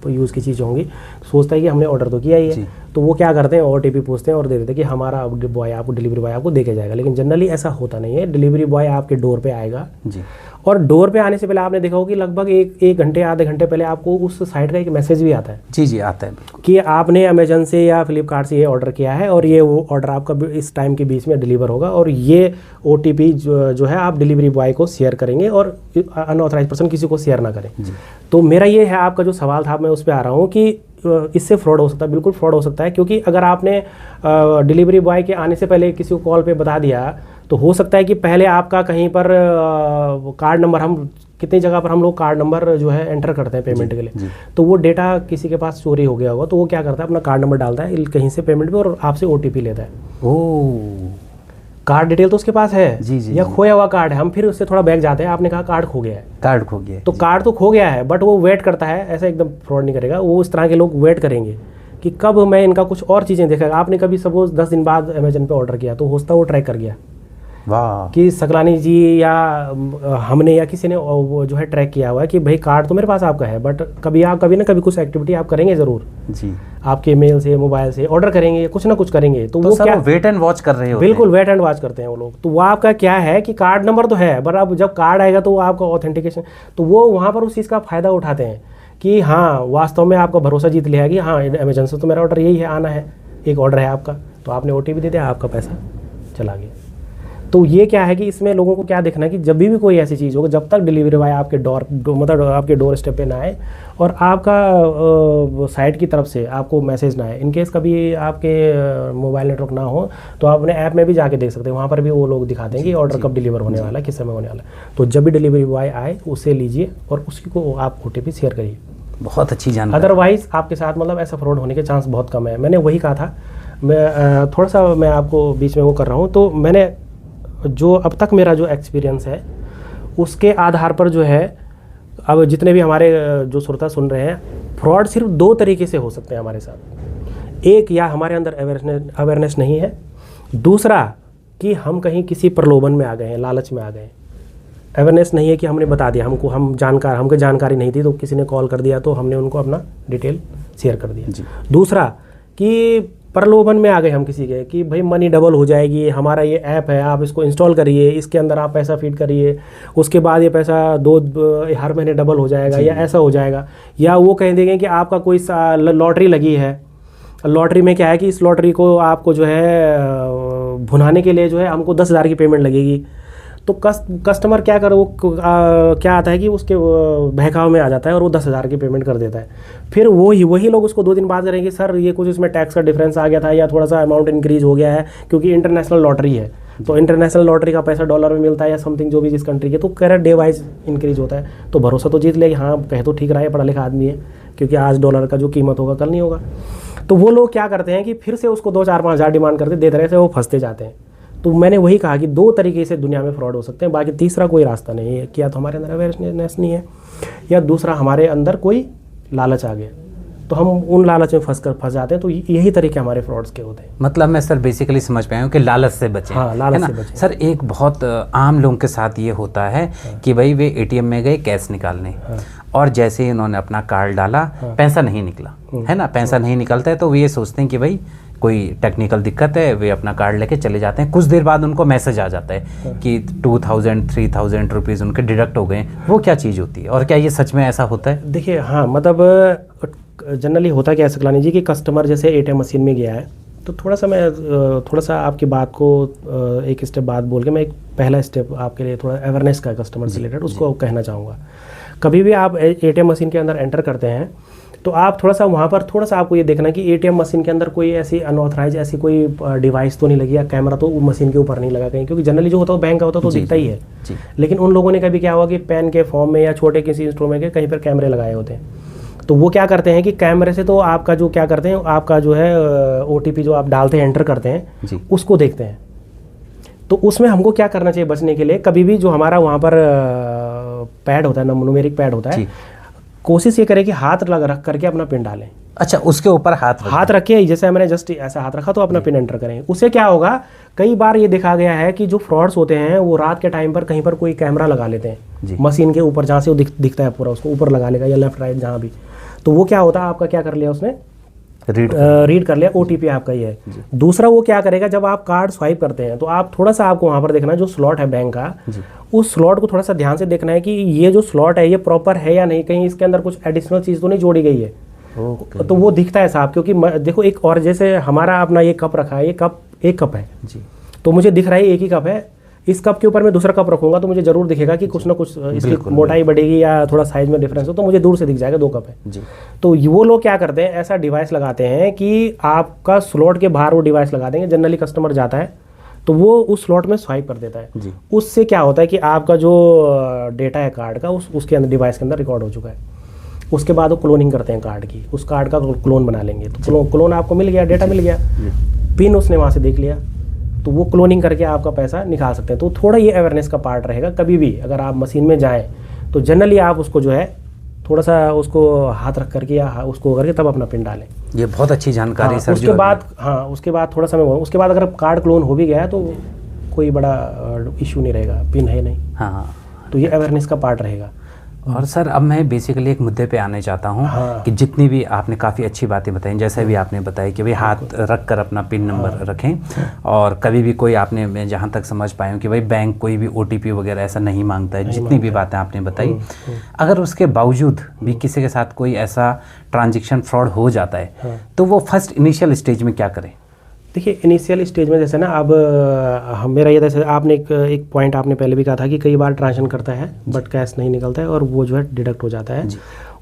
यूज़ की चीज़ होंगी, सोचता है कि हमने ऑर्डर तो किया ही है। तो वो क्या करते हैं OTP पूछते हैं और दे देते हैं कि हमारा बॉय आपको, डिलीवरी बॉय आपको दे के जाएगा। लेकिन जनरली ऐसा होता नहीं है, डिलीवरी बॉय आपके डोर पे आएगा जी। और डोर पे आने से पहले आपने देखा होगा कि लगभग एक घंटे आधे घंटे पहले आपको उस साइट का एक मैसेज भी आता है। जी जी, आता है बिल्कुल, कि आपने अमेजन से या फ्लिपकार्ट से ये ऑर्डर किया है और ये वो ऑर्डर आपका इस टाइम के बीच में डिलीवर होगा और ये OTP जो है आप डिलीवरी बॉय को शेयर करेंगे और अनऑथराइज पर्सन किसी को शेयर ना करें। तो मेरा ये है, आपका जो सवाल था मैं उस पर आ रहा हूँ कि इससे फ्रॉड हो सकता है, बिल्कुल फ्रॉड हो सकता है। क्योंकि अगर आपने डिलीवरी बॉय के आने से पहले किसी को कॉल पे बता दिया तो हो सकता है कि पहले आपका कहीं पर कार्ड नंबर, हम कितनी जगह पर हम लोग कार्ड नंबर जो है एंटर करते हैं पेमेंट के लिए, तो वो डेटा किसी के पास चोरी हो गया होगा, तो वो क्या करता है अपना कार्ड नंबर डालता है कहीं से पेमेंट पे और आपसे OTP लेता है। ओह, कार्ड डिटेल तो उसके पास है जी जी, या खोया हुआ कार्ड है, हम फिर उससे थोड़ा बैक जाते हैं, आपने कहा कार्ड खो गया है, कार्ड खो गया है, तो कार्ड तो खो गया है बट वो वेट करता है, ऐसा एकदम फ्रॉड नहीं करेगा वो। इस तरह के लोग वेट करेंगे कि कब मैं इनका कुछ और चीज़ें देखेगा। आपने कभी सपोज 10 दिन बाद अमेजन पे ऑर्डर किया तो हो सकता है वो ट्रैक कर गया वाह, कि सकलानी जी या हमने या किसी ने वो जो है ट्रैक किया हुआ है कि भाई कार्ड तो मेरे पास आपका है, बट कभी ना कभी कुछ एक्टिविटी आप करेंगे ज़रूर जी, आपके मेल से, मोबाइल से ऑर्डर करेंगे, कुछ ना कुछ करेंगे, तो वो क्या वेट एंड वॉच कर रहे हो, बिल्कुल वेट एंड वॉच करते हैं वो लोग। तो वो आपका क्या है कि कार्ड नंबर तो है, बट अब जब कार्ड आएगा तो वो आपका ऑथेंटिकेशन, तो वो वहाँ पर उस चीज़ का फ़ायदा उठाते हैं कि हाँ वास्तव में आपका भरोसा जीत लिया है कि हाँ अमेजन से तो मेरा ऑर्डर यही है, आना है, एक ऑर्डर है आपका, तो आपने OTP दे दिया, आपका पैसा चला गया। तो ये क्या है कि इसमें लोगों को क्या देखना है कि जब भी कोई ऐसी चीज़ होगी, जब तक डिलीवरी बॉय आपके मतलब आपके डोर स्टेप पे ना आए और आपका साइट की तरफ से आपको मैसेज ना आए, इनकेस कभी आपके मोबाइल नेटवर्क ना हो तो आप अपने ऐप में भी जाके देख सकते हैं, वहाँ पर भी वो लोग दिखाते हैं कि ऑर्डर कब डिलीवर होने वाला है, किस समय होने वाला है। तो जब भी डिलीवरी बॉय आए उससे लीजिए और उसी को आप OTP शेयर करिए। बहुत अच्छी जानकारी। अदरवाइज़ आपके साथ मतलब ऐसा फ्रॉड होने के चांस बहुत कम है। मैंने वही कहा था, मैं थोड़ा सा मैं आपको बीच में वो कर रहा हूँ, तो मैंने जो अब तक मेरा जो एक्सपीरियंस है उसके आधार पर जो है, अब जितने भी हमारे जो श्रोता सुन रहे हैं, फ्रॉड सिर्फ 2 तरीके से हो सकते हैं हमारे साथ। एक, या हमारे अंदर अवेयरनेस नहीं है, दूसरा कि हम कहीं किसी प्रलोभन में आ गए हैं, लालच में आ गए हैं। अवेयरनेस नहीं है कि हमने बता दिया, हमको जानकारी नहीं थी तो किसी ने कॉल कर दिया तो हमने उनको अपना डिटेल शेयर कर दिया। दूसरा कि प्रलोभन में आ गए हम किसी के कि भाई मनी डबल हो जाएगी, हमारा ये ऐप है, आप इसको इंस्टॉल करिए, इसके अंदर आप पैसा फीड करिए, उसके बाद ये पैसा हर महीने डबल हो जाएगा या ऐसा हो जाएगा। या वो कह देंगे कि आपका कोई लॉटरी लगी है, लॉटरी में क्या है कि इस लॉटरी को आपको जो है भुनाने के लिए जो है हमको 10,000 की पेमेंट लगेगी। तो कस्टमर क्या करे, वो क्या आता है कि उसके बहकाव में आ जाता है और वो 10,000 की पेमेंट कर देता है। फिर वही लोग उसको 2 दिन बाद करेंगे, सर ये कुछ इसमें टैक्स का डिफरेंस आ गया था या थोड़ा सा अमाउंट इंक्रीज हो गया है क्योंकि इंटरनेशनल लॉटरी है, तो इंटरनेशनल लॉटरी का पैसा डॉलर में मिलता है या समथिंग जो भी जिस कंट्री के, तो कह रहा डे वाइज इंक्रीज होता है। तो भरोसा तो जीत ले कि हाँ कहे तो ठीक रहा है, पढ़ा लिखा आदमी है, क्योंकि आज डॉलर का जो कीमत होगा कल नहीं होगा। तो वो लोग क्या करते हैं कि फिर से उसको 2-4-5 हज़ार डिमांड करते देते रहे से वो फंसते जाते हैं। तो मैंने वही कहा कि 2 तरीके से दुनिया में फ्रॉड हो सकते हैं, बाकी तीसरा कोई रास्ता नहीं है कि या तो हमारे अंदर अवेयरनेस नहीं है या दूसरा हमारे अंदर कोई लालच आ गया, तो हम उन लालच में फंस जाते हैं। तो यही तरीके हमारे फ्रॉड्स के होते हैं। मतलब मैं सर बेसिकली समझ पाया हूँ कि लालच से बचें। हाँ, लालच से बचें। सर एक बहुत आम लोगों के साथ ये होता है कि भाई वे एटीएम में गए कैश निकालने, और जैसे ही उन्होंने अपना कार्ड डाला पैसा नहीं निकला, है ना, पैसा नहीं निकलता है, तो वे ये सोचते हैं कि भाई कोई टेक्निकल दिक्कत है, वे अपना कार्ड लेके चले जाते हैं। कुछ देर बाद उनको मैसेज आ जाता है कि 2,000-3,000 रुपीज़ उनके डिडक्ट हो गए। वो क्या चीज़ होती है और क्या ये सच में ऐसा होता है? देखिए हाँ, मतलब जनरली होता क्या है सकलानी जी कि कस्टमर जैसे एटीएम मशीन में गया है, तो थोड़ा सा आपकी बात को एक स्टेप बाद बोल के मैं एक पहला स्टेप आपके लिए थोड़ा अवेयरनेस का कस्टमर से रिलेटेड उसको कहना चाहूँगा। कभी भी आप एटीएम मशीन के अंदर एंटर करते हैं तो आप थोड़ा सा वहाँ पर थोड़ा सा आपको ये देखना कि एटीएम मशीन के अंदर कोई ऐसी अनऑथराइज ऐसी कोई डिवाइस तो नहीं लगी या कैमरा तो मशीन के ऊपर नहीं लगा कहीं, क्योंकि जनरली जो होता है बैंक का होता है तो दिखता ही है। लेकिन उन लोगों ने कभी क्या हुआ कि पेन के फॉर्म में या छोटे किसी इंस्ट्रूमेंट के कहीं पर कैमरे लगाए होते हैं, तो वो क्या करते हैं कि कैमरे से तो आपका जो क्या करते हैं, आपका जो है OTP जो आप डालते हैं एंटर करते हैं उसको देखते हैं। तो उसमें हमको क्या करना चाहिए बचने के लिए, कभी भी जो हमारा वहाँ पर पैड होता है, न्यूमेरिक पैड होता है, कोशिश ये करें कि हाथ रख करके अपना पिन डालें। अच्छा, उसके ऊपर हाथ रख के जैसे मैंने जस्ट ऐसा हाथ रखा तो अपना पिन एंटर करें। उससे क्या होगा, कई बार ये देखा गया है कि जो फ्रॉड्स होते हैं वो रात के टाइम पर कहीं पर कोई कैमरा लगा लेते हैं मशीन के ऊपर, जहाँ से वो दिखता है पूरा, उसको ऊपर लगा लेगा या लेफ्ट राइट जहाँ भी। तो वो क्या होता है, आपका क्या कर लिया उसने, रीड कर लिया, OTP आपका ही है। दूसरा वो क्या करेगा, जब आप कार्ड स्वाइप करते हैं तो आप थोड़ा सा आपको वहाँ पर देखना जो स्लॉट है बैंक का, उस स्लॉट को थोड़ा सा ध्यान से देखना है कि ये जो स्लॉट है ये प्रॉपर है या नहीं, कहीं इसके अंदर कुछ एडिशनल चीज़ तो नहीं जोड़ी गई है। तो वो दिखता है साहब, क्योंकि देखो एक और जैसे हमारा अपना ये कप रखा है, ये कप एक कप है तो मुझे दिख रहा है एक ही कप है, इस कप के ऊपर मैं दूसरा कप रखूंगा तो मुझे जरूर दिखेगा कि कुछ ना कुछ इसकी मोटाई बढ़ेगी या थोड़ा साइज में डिफरेंस हो, तो मुझे दूर से दिख जाएगा 2 कप है। तो वो लोग क्या करते हैं, ऐसा डिवाइस लगाते हैं कि आपका स्लॉट के बाहर वो डिवाइस लगा देंगे। जनरली कस्टमर जाता है तो वो उस स्लॉट में स्वाइप कर देता है। उससे क्या होता है कि आपका जो डेटा है कार्ड का उसके अंदर डिवाइस के अंदर रिकॉर्ड हो चुका है। उसके बाद वो क्लोनिंग करते हैं कार्ड की, उस कार्ड का क्लोन बना लेंगे। तो क्लोन आपको मिल गया, डेटा मिल गया, पिन उसने वहाँ से देख लिया, तो वो क्लोनिंग करके आपका पैसा निकाल सकते हैं। तो थोड़ा ये अवेयरनेस का पार्ट रहेगा। कभी भी अगर आप मशीन में जाएं तो जनरली आप उसको जो है थोड़ा सा उसको हाथ रख करके या उसको करके तब अपना पिन डालें। ये बहुत अच्छी जानकारी हाँ, सर। उसके बाद उसके बाद थोड़ा समय उसके बाद अगर कार्ड क्लोन हो भी गया तो कोई बड़ा इशू नहीं रहेगा, पिन है नहीं। हाँ, तो ये अवेयरनेस का पार्ट रहेगा। और सर अब मैं बेसिकली एक मुद्दे पे आने चाहता हूँ कि जितनी भी आपने काफ़ी अच्छी बातें बताई, जैसे भी आपने बताया कि भाई हाथ रख कर अपना पिन नंबर रखें, और कभी भी कोई आपने, मैं जहाँ तक समझ पाया हूँ कि भाई बैंक कोई भी OTP वगैरह ऐसा नहीं मांगता है, जितनी भी बातें आपने बताई। अगर उसके बावजूद भी किसी के साथ कोई ऐसा ट्रांजेक्शन फ्रॉड हो जाता है तो वो फर्स्ट इनिशियल स्टेज में क्या करें? देखिए इनिशियल स्टेज में जैसे ना, अब मेरा ये जैसे आपने एक पॉइंट आपने पहले भी कहा था कि कई बार ट्रांजेक्शन करता है बट कैश नहीं निकलता है और वो जो है डिडक्ट हो जाता है।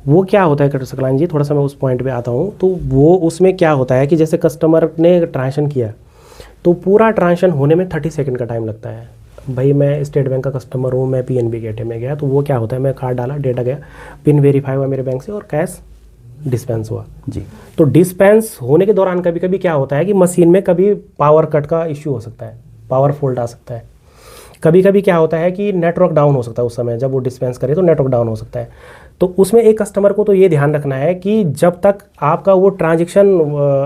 वो क्या होता है सकलानी जी, थोड़ा सा मैं उस पॉइंट पे आता हूँ। तो वो उसमें क्या होता है कि जैसे कस्टमर ने ट्रांजेक्शन किया तो पूरा ट्रांजेक्शन होने में 30 सेकंड का टाइम लगता है। भाई मैं स्टेट बैंक का कस्टमर हूँ, मैं PNB के ATM में गया तो वो क्या होता है, मैं कार्ड डाला, डेटा गया, पिन वेरीफाई हुआ मेरे बैंक से और कैश डिस्पेंस हुआ जी। तो डिस्पेंस होने के दौरान कभी कभी क्या होता है कि मशीन में कभी पावर कट का इश्यू हो सकता है, पावर फॉल्ट आ सकता है। कभी कभी क्या होता है कि नेटवर्क डाउन हो सकता है, उस समय जब वो डिस्पेंस करे तो नेटवर्क डाउन हो सकता है। तो उसमें एक कस्टमर को तो ये ध्यान रखना है कि जब तक आपका वो ट्रांजेक्शन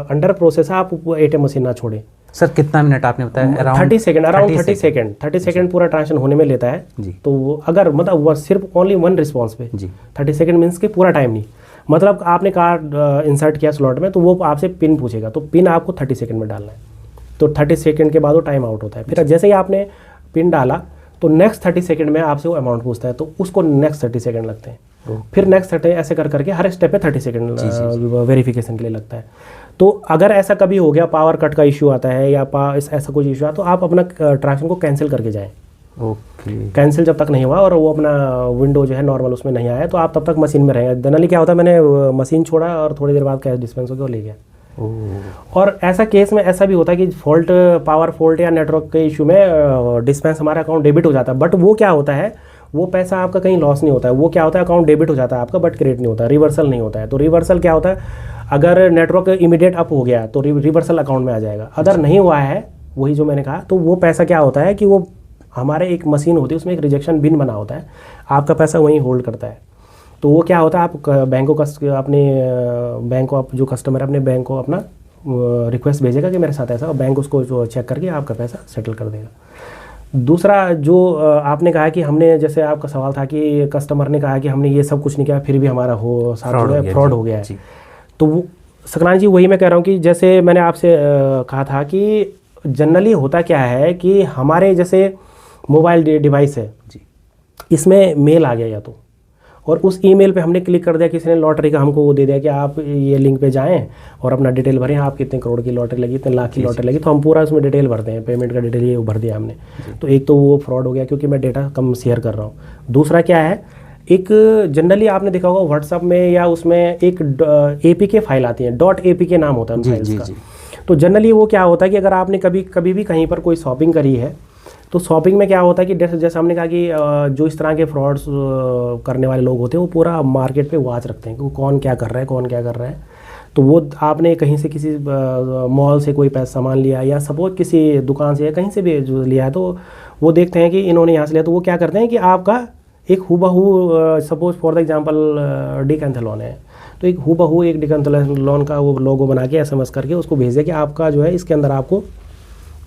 अंडर प्रोसेस है आप ATM मशीन ना छोड़ें। सर कितना मिनट आपने बताया? अराउंड 30 सेकंड पूरा ट्रांजेक्शन होने में लेता है जी। तो अगर मतलब वो सिर्फ ओनली 1 रिस्पॉन्स पे जी 30 सेकंड मीन्स के पूरा टाइम नहीं, मतलब आपने कार्ड इंसर्ट किया स्लॉट में तो वो आपसे पिन पूछेगा, तो पिन आपको 30 सेकंड में डालना है। तो 30 सेकंड के बाद वो टाइम आउट होता है। फिर जैसे ही आपने पिन डाला तो नेक्स्ट 30 सेकंड में आपसे वो अमाउंट पूछता है, तो उसको नेक्स्ट 30 सेकंड लगते हैं। फिर नेक्स्ट 30 ऐसे कर करके हर स्टेप पे 30 सेकंड वेरिफिकेशन के लिए लगता है। तो अगर ऐसा कभी हो गया, पावर कट का इशू आता है या ऐसा कुछ इशू आता है, तो आप अपना ट्रांजेक्शन को कैंसिल करके जाएं। ओके। कैंसिल जब तक नहीं हुआ और वो अपना विंडो जो है नॉर्मल उसमें नहीं आया, तो आप तब तक मशीन में रहेंगे। जनरली क्या होता है, मैंने मशीन छोड़ा और थोड़ी देर बाद कैश डिस्पेंस हो गया और ले गया। और ऐसा केस में ऐसा भी होता है कि फॉल्ट, पावर फॉल्ट या नेटवर्क के इशू में डिस्पेंस हमारा अकाउंट डेबिट हो जाता है, बट वो क्या होता है, वो पैसा आपका कहीं लॉस नहीं होता है। वो क्या होता है, अकाउंट डेबिट हो जाता है आपका, बट क्रेडिट नहीं होता है, रिवर्सल नहीं होता है। तो रिवर्सल क्या होता है, अगर नेटवर्क इमीडिएट अप हो गया तो रिवर्सल अकाउंट में आ जाएगा। अगर नहीं हुआ है, वही जो मैंने कहा, तो वो पैसा क्या होता है कि वो हमारे एक मशीन होती है, उसमें एक रिजेक्शन बिन बना होता है, आपका पैसा वहीं होल्ड करता है। तो वो क्या होता है, आप बैंक को अपने बैंक को, आप जो कस्टमर है अपने बैंक को अपना रिक्वेस्ट भेजेगा कि मेरे साथ ऐसा, और बैंक उसको जो चेक करके आपका पैसा सेटल कर देगा। दूसरा जो आपने कहा कि हमने, जैसे आपका सवाल था कि कस्टमर ने कहा कि हमने ये सब कुछ नहीं किया फिर भी हमारा फ्रॉड हो गया है। तो वो सकलानी जी, वही मैं कह रहा हूँ कि जैसे मैंने आपसे कहा था कि जनरली होता क्या है कि हमारे जैसे मोबाइल डिवाइस है जी, इसमें मेल आ गया या तो, और उस ईमेल पे हमने क्लिक कर दिया, किसी ने लॉटरी का हमको वो दे दिया कि आप ये लिंक पे जाएं और अपना डिटेल भरें, आप कितने करोड़ की लॉटरी लगी, इतने लाख की लॉटरी लगी, तो हम पूरा उसमें डिटेल भरते हैं, पेमेंट का डिटेल ये भर दिया हमने। तो एक तो वो फ्रॉड हो गया क्योंकि मैं डेटा कम शेयर कर रहा हूँ। दूसरा क्या है, एक जनरली आपने देखा होगा व्हाट्सअप में या उसमें एक APK फाइल आती है, .apk नाम होता है उन फाइल्स का। तो जनरली वो क्या होता है कि अगर आपने कभी भी कहीं पर कोई शॉपिंग करी है, तो शॉपिंग में क्या होता है कि जैसे हमने कहा कि जो इस तरह के फ्रॉड्स करने वाले लोग होते हैं, वो पूरा मार्केट पे वॉच रखते हैं कि कौन क्या कर रहा है, कौन क्या कर रहा है। तो वो आपने कहीं से किसी मॉल से कोई पैसा सामान लिया या सपोज किसी दुकान से या कहीं से भी जो लिया है, तो वो देखते हैं कि इन्होंने यहाँ से लिया, तो वो क्या करते हैं कि आपका एक हूबहू, suppose for the example decathlon है, तो एक हूबहू एक डिकैथलॉन का वो लोगो बना के SMS करके उसको भेज दिया कि आपका जो है इसके अंदर आपको